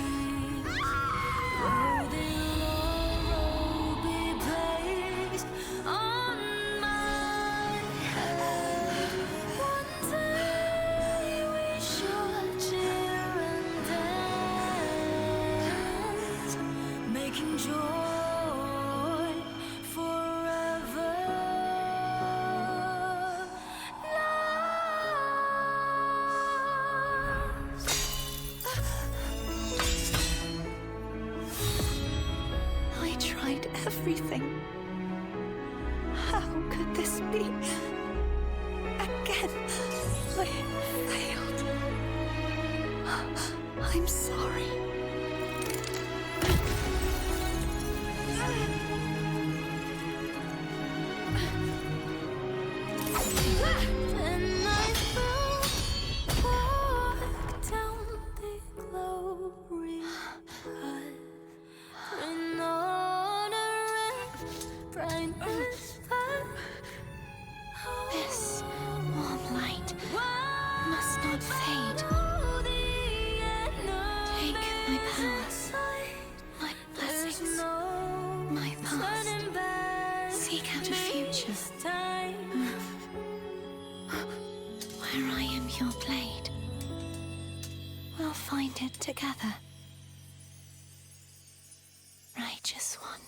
Everything. How could this be? Again, I failed. I'm sorry. Then I fell, walked down the glory path. This warm light must not fade. My powers, my blessings, my past. Seek out a future. Where I am your blade. We'll find it together. Righteous one.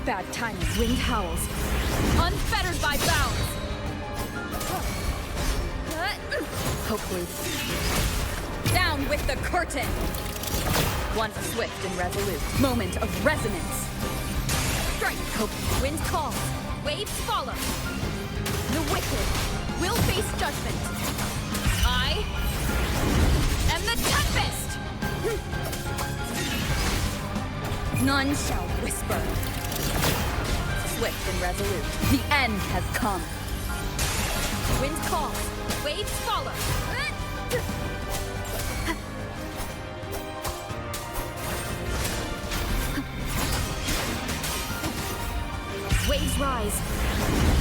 Bad timing. Wind howls. Unfettered by bounds. Hopefully. Down with the curtain! One swift and resolute. Moment of resonance. Strike. Hope. Wind calls. Waves follow. The wicked will face judgment. I am the tempest! None shall whisper. Swift and resolute. The end has come. Wind calls. Waves follow. Waves rise.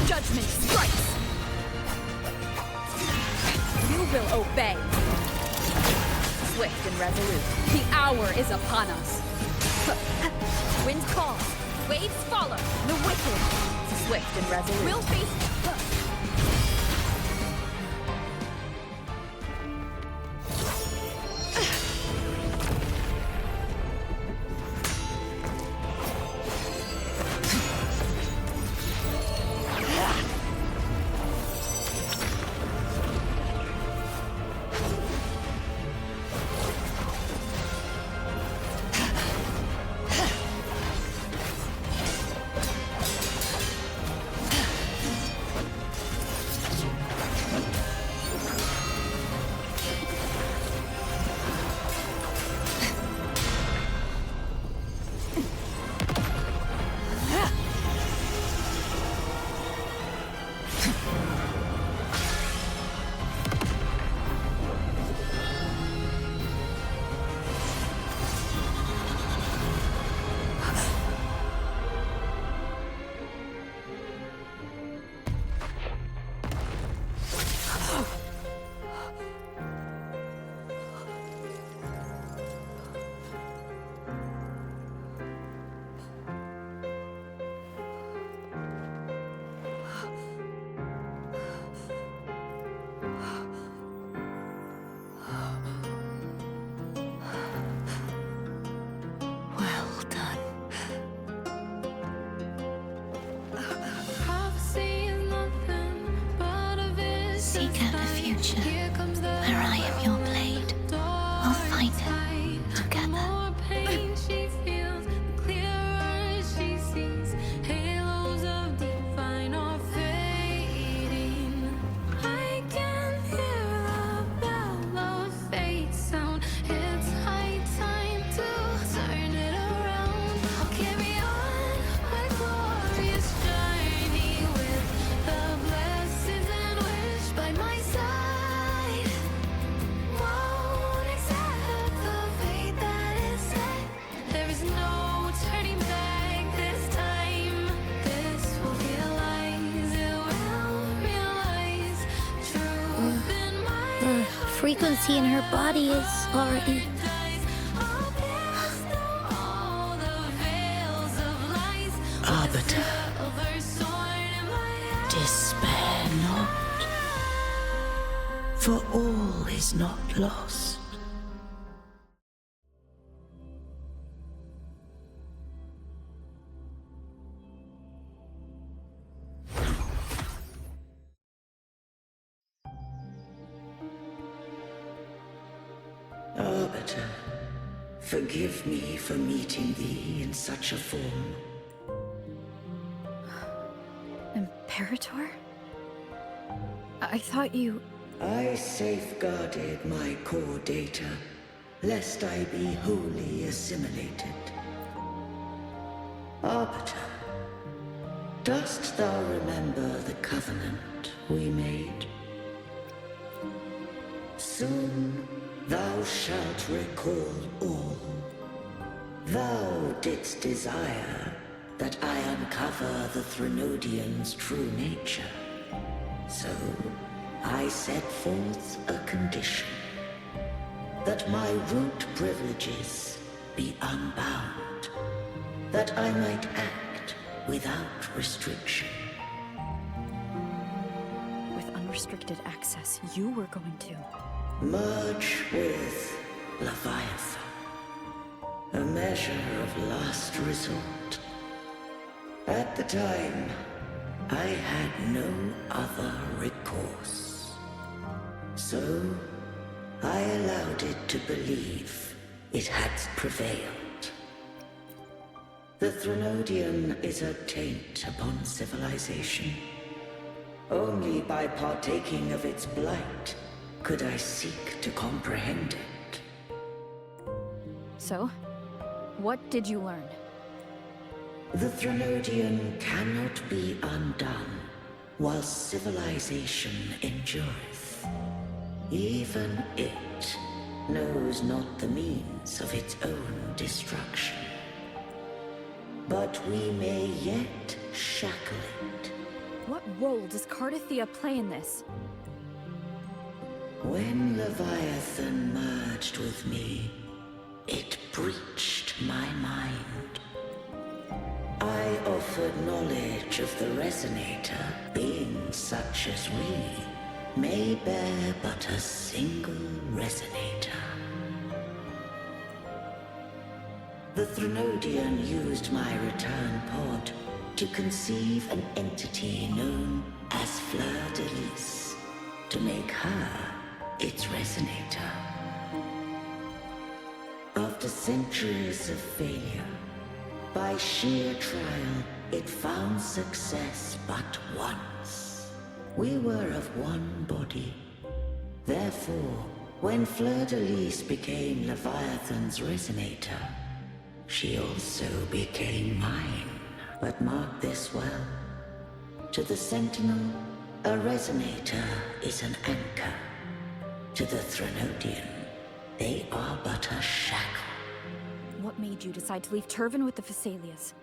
Judgment strikes. You will obey. Swift and resolute. The hour is upon us. Wind calls. Waves follow. The wicked. Swift and resolute. Will face. Seek out a future where I am your blade. We'll find it together. Frequency in her body is already... Arbiter, despair not, for all is not lost. Arbiter, forgive me for meeting thee in such a form. Imperator? I thought you... I safeguarded my core data, lest I be wholly assimilated. Arbiter, dost thou remember the covenant we made? Soon thou shalt recall all. Thou didst desire that I uncover the Threnodian's true nature. So I set forth a condition. That my root privileges be unbound. That I might act without restriction. With unrestricted access, you were going to. Merge with Leviathan. A measure of last resort. At the time, I had no other recourse. So, I allowed it to believe it had prevailed. The Threnodian is a taint upon civilization. Only by partaking of its blight could I seek to comprehend it. So, what did you learn? The Threnodian cannot be undone while civilization endureth. Even it knows not the means of its own destruction. But we may yet shackle it. What role does Cardathia play in this? When Leviathan merged with me, it breached my mind. I offered knowledge of the Resonator, beings such as we may bear but a single Resonator. The Threnodian used my return pod to conceive an entity known as Fleur-de-Lis, to make her its Resonator. After centuries of failure, by sheer trial, it found success but once. We were of one body. Therefore, when Fleur-de-Lis became Leviathan's Resonator, she also became mine. But mark this well. To the Sentinel, a Resonator is an anchor. To the Threnodian, they are but a shackle. What made you decide to leave Turvan with the Phassalias?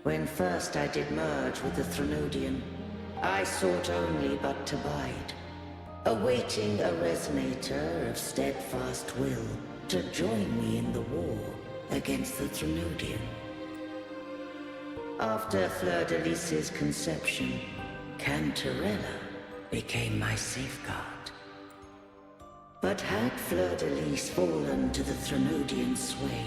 When first I did merge with the Threnodian, I sought only but to bide, awaiting a Resonator of steadfast will to join me in the war against the Threnodian. After Fleur-de-Lis's conception, Cantarella became my safeguard. But had Fleur-de-Lis fallen to the Threnodian sway,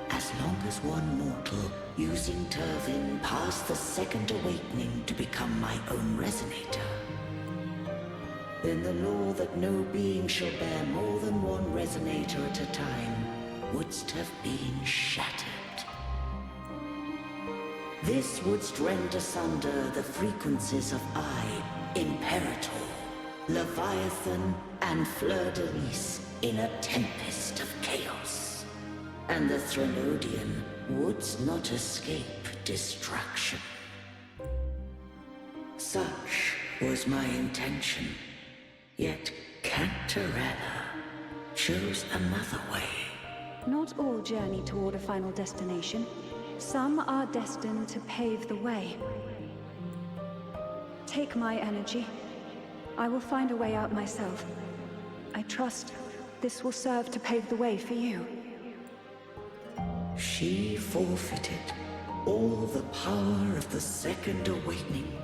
as long as one mortal using Turvin passed the second awakening to become my own Resonator, then the law that no being shall bear more than one Resonator at a time wouldst have been shattered. This wouldst rend asunder the frequencies of I, Imperator, Leviathan, and Fleur-de-Lis in a tempest of chaos. And the Threnodian wouldst not escape destruction. Such was my intention. Yet Cantarella chose another way. Not all journey toward a final destination. Some are destined to pave the way. Take my energy. I will find a way out myself. I trust this will serve to pave the way for you. She forfeited all the power of the second awakening,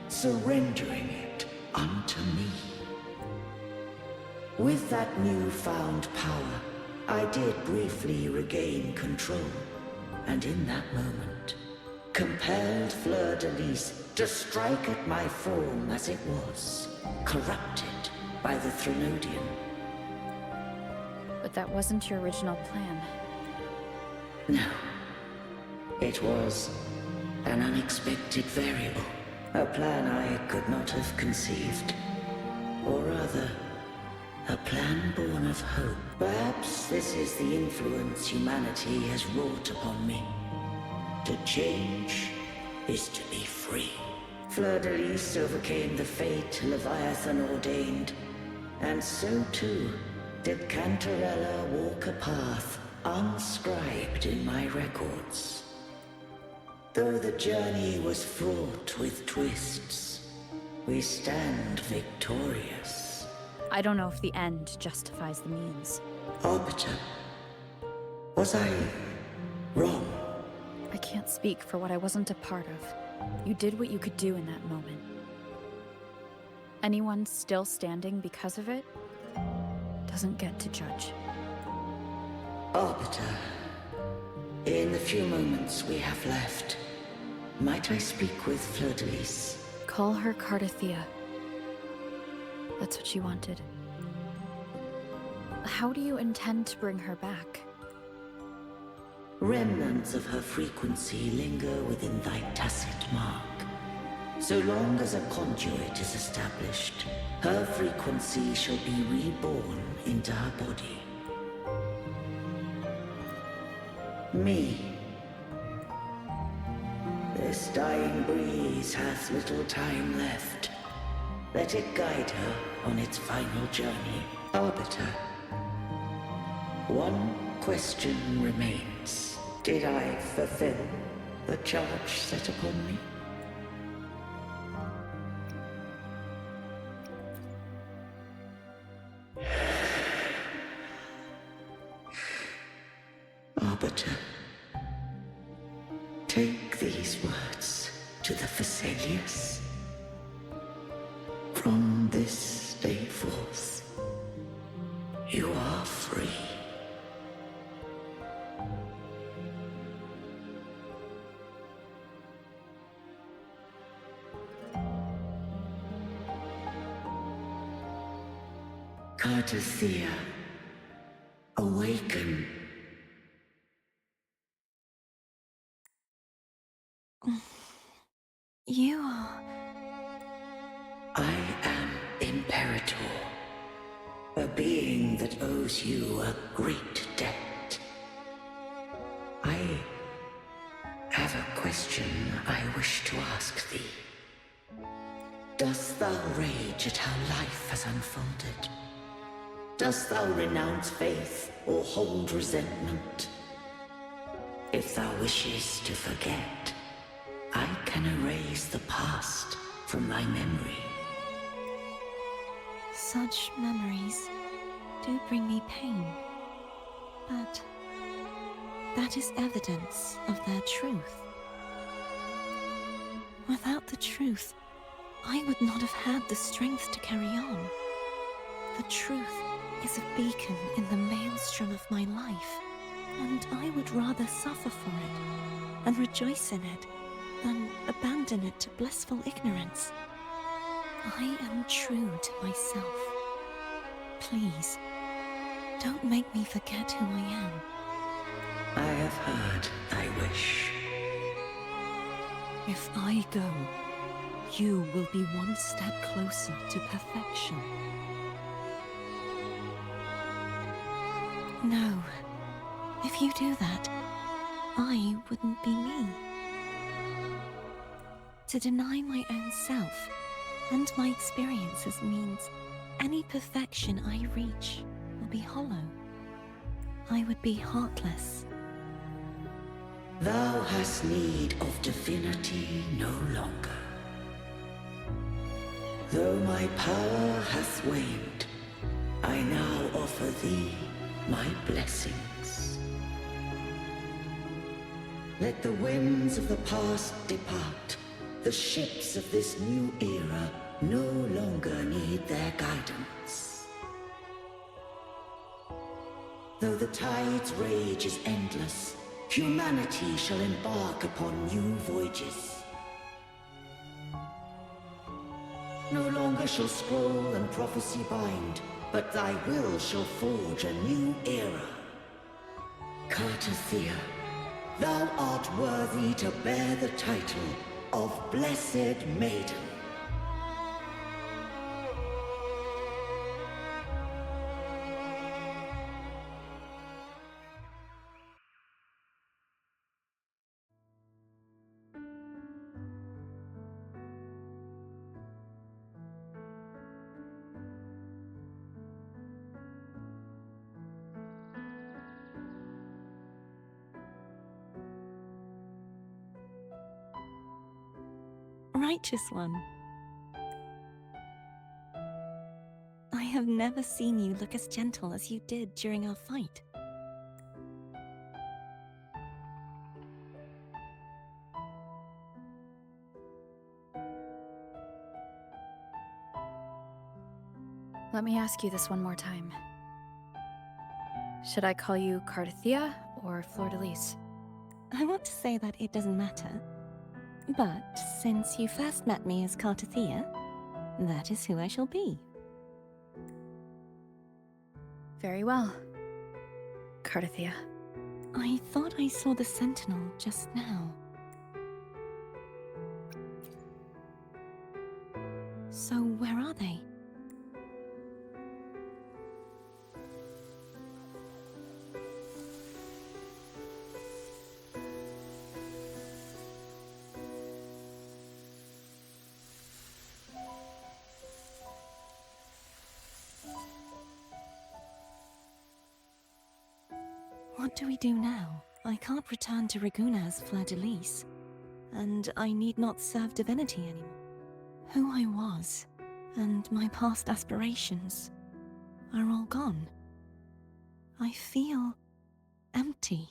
surrendering it unto me. With that newfound power, I did briefly regain control, and in that moment, compelled Fleur-de-Lis to strike at my form as it was, corrupted by the Threnodian. But that wasn't your original plan. No. It was an unexpected variable, a plan I could not have conceived. Or rather, a plan born of hope. Perhaps this is the influence humanity has wrought upon me. To change is to be free. Fleur-de-Lis overcame the fate Leviathan ordained, and so too did Cantarella walk a path unscribed in my records. Though the journey was fraught with twists, we stand victorious. I don't know if the end justifies the means. Arbiter, was I wrong? I can't speak for what I wasn't a part of. You did what you could do in that moment. Anyone still standing because of it doesn't get to judge. Arbiter, in the few moments we have left, might I speak with Fleur-de-Lis? Call her Cardathea. That's what she wanted. How do you intend to bring her back? Remnants of her frequency linger within thy tacit mark. So long as a conduit is established, her frequency shall be reborn into her body. Me. This dying breeze hath little time left. Let it guide her on its final journey. Arbiter, one question remains. Did I fulfill the charge set upon me? Arbiter, take these words to the Phasaelius. From this day forth, you are free. Cardathea, awaken. You are... I am Imperator, a being that owes you a great debt. I have a question I wish to ask thee. Dost thou rage at how life has unfolded? Dost thou renounce faith or hold resentment? If thou wishes to forget, I can erase the past from thy memory. Such memories do bring me pain, but that is evidence of their truth. Without the truth, I would not have had the strength to carry on. The truth is a beacon in the maelstrom of my life, and I would rather suffer for it and rejoice in it than abandon it to blissful ignorance. I am true to myself. Please, don't make me forget who I am. I have heard thy wish. If I go, you will be one step closer to perfection. No. If you do that, I wouldn't be me. To deny my own self and my experiences means any perfection I reach will be hollow. I would be heartless. Thou hast need of divinity no longer. Though my power hath waned, I now offer thee my blessings. Let the winds of the past depart. The ships of this new era no longer need their guidance. Though the tide's rage is endless, humanity shall embark upon new voyages. No longer shall scroll and prophecy bind, but thy will shall forge a new era. Cardathea, thou art worthy to bear the title of Blessed Maiden. righteous one. I have never seen you look as gentle as you did during our fight. Let me ask you this one more time. Should I call you Cardathia or Fleur-de-Lis? I want to say that it doesn't matter. But since you first met me as Cardathia, that is who I shall be. Very well. Cardathia. I thought I saw the Sentinel just now. So where are they? What do we do now? I can't return to Reguna as Fleur-de-Lis, and I need not serve divinity anymore. Who I was, and my past aspirations, are all gone. I feel empty.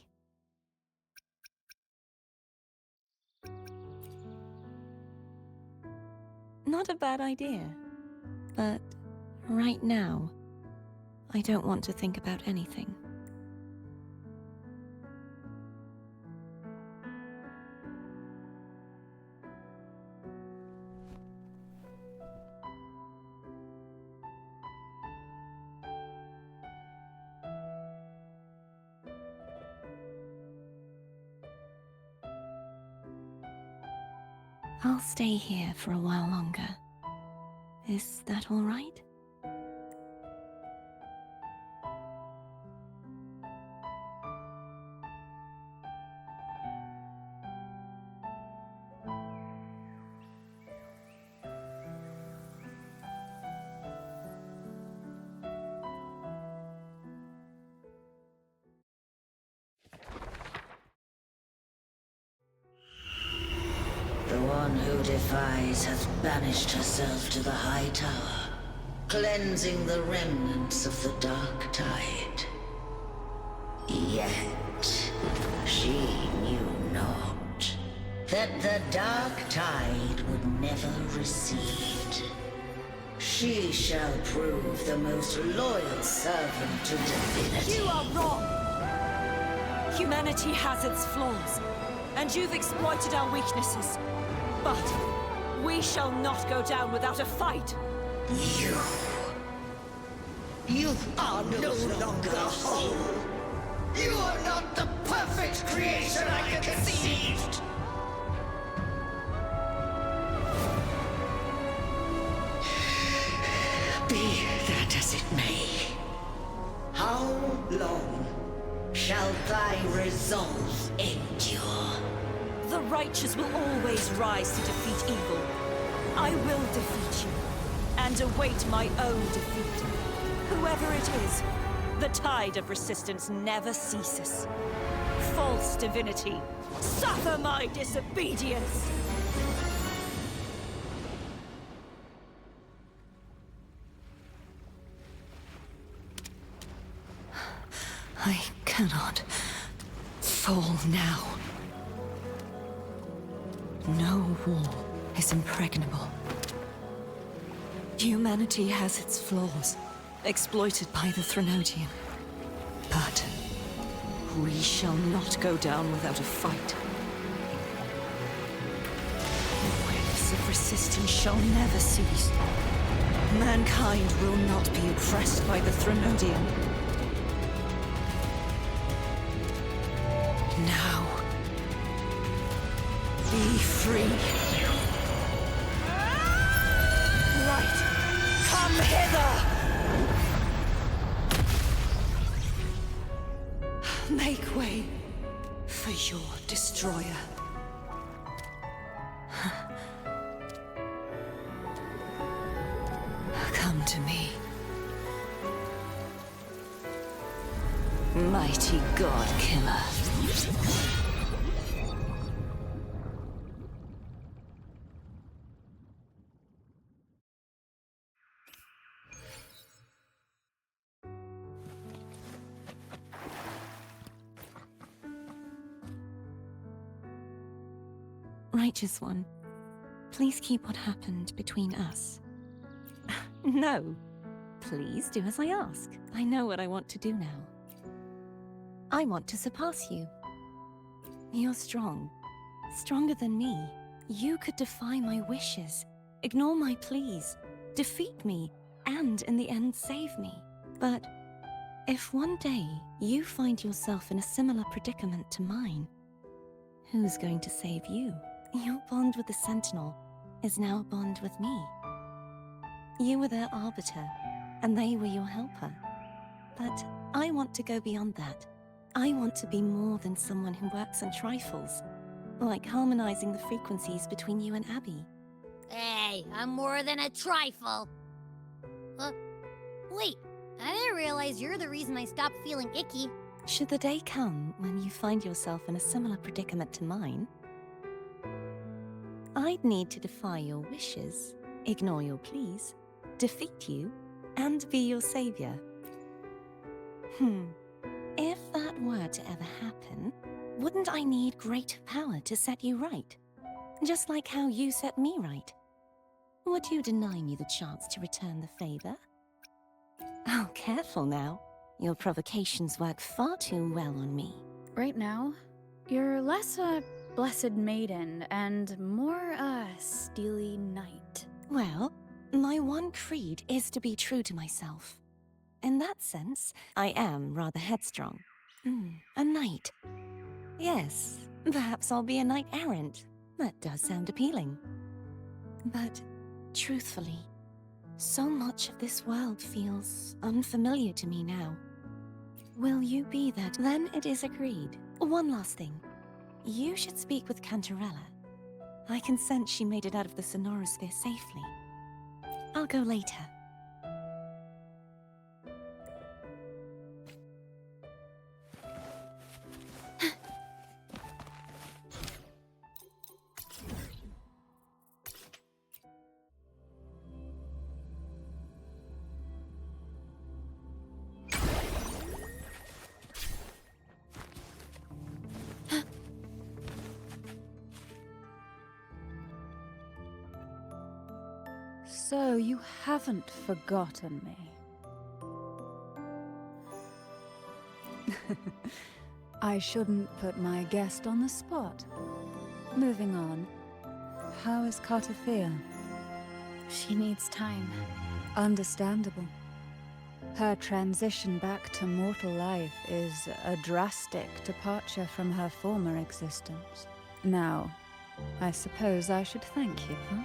Not a bad idea, but right now, I don't want to think about anything. I'll stay here for a while longer. Is that all right? The one who defies hath banished herself to the high tower, cleansing the remnants of the dark tide. Yet, she knew not that the dark tide would never recede. She shall prove the most loyal servant to divinity. You are wrong! Humanity has its flaws, and you've exploited our weaknesses. But we shall not go down without a fight. You are no longer whole. You are not the perfect creation I conceived. Be that as it may, how long shall thy resolve endure? The righteous will always rise to defeat evil. I will defeat you, and await my own defeat. Whoever it is, the tide of resistance never ceases. False divinity, suffer my disobedience! I cannot fall now. No wall is impregnable. Humanity has its flaws, exploited by the Threnodian. But we shall not go down without a fight. The waves of resistance shall never cease. Mankind will not be oppressed by the Threnodian. Now, be free. Light, come hither! Make way for your destroyer. Come to me. Mighty God Killer. Righteous One, please keep what happened between us. No. Please do as I ask. I know what I want to do now. I want to surpass you. You're strong. Stronger than me. You could defy my wishes, ignore my pleas, defeat me, and in the end save me. But if one day you find yourself in a similar predicament to mine, who's going to save you? Your bond with the Sentinel is now a bond with me. You were their arbiter, and they were your helper. But I want to go beyond that. I want to be more than someone who works on trifles, like harmonizing the frequencies between you and Abby. Hey, I'm more than a trifle. Wait, I didn't realize you're the reason I stopped feeling icky. Should the day come when you find yourself in a similar predicament to mine, I'd need to defy your wishes, ignore your pleas, defeat you, and be your savior. If that were to ever happen, wouldn't I need great power to set you right? Just like how you set me right. Would you deny me the chance to return the favor? Oh, careful now. Your provocations work far too well on me. Right now, you're less a blessed maiden and more a steely knight. Well, my one creed is to be true to myself. In that sense, I am rather headstrong. A knight. Yes, perhaps I'll be a knight errant. That does sound appealing. But, truthfully, so much of this world feels unfamiliar to me now. Will you be that? Then it is agreed. One last thing. You should speak with Cantarella. I can sense she made it out of the Sonorosphere safely. I'll go later. So you haven't forgotten me. I shouldn't put my guest on the spot. Moving on. How is Cartafia? She needs time. Understandable. Her transition back to mortal life is a drastic departure from her former existence. Now, I suppose I should thank you, huh?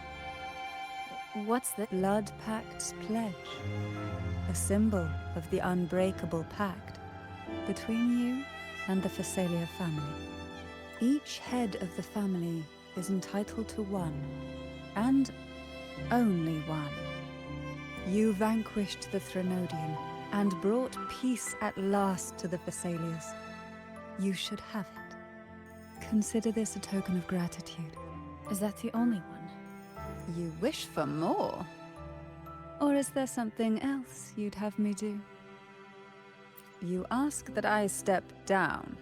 What's the Blood Pact's pledge. A symbol of the unbreakable pact between you and the Phasalia family. Each head of the family is entitled to one, and only one. You vanquished the Threnodian and brought peace at last to the Phasalias. You should have it. Consider this a token of gratitude. Is that the only one? You wish for more? Or is there something else you'd have me do? You ask that I step down.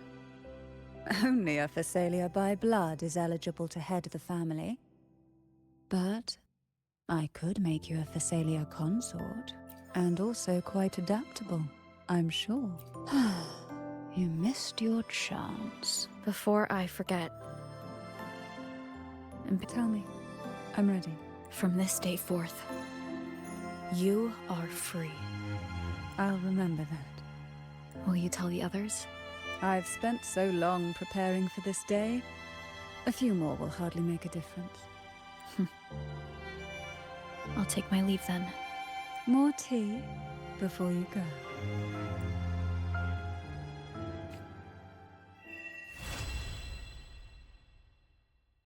Only a Phasalia by blood is eligible to head the family. But I could make you a Phasalia consort, and also quite adaptable, I'm sure. You missed your chance. Before I forget. Tell me. I'm ready. From this day forth, you are free. I'll remember that. Will you tell the others? I've spent so long preparing for this day. A few more will hardly make a difference. I'll take my leave then. More tea before you go.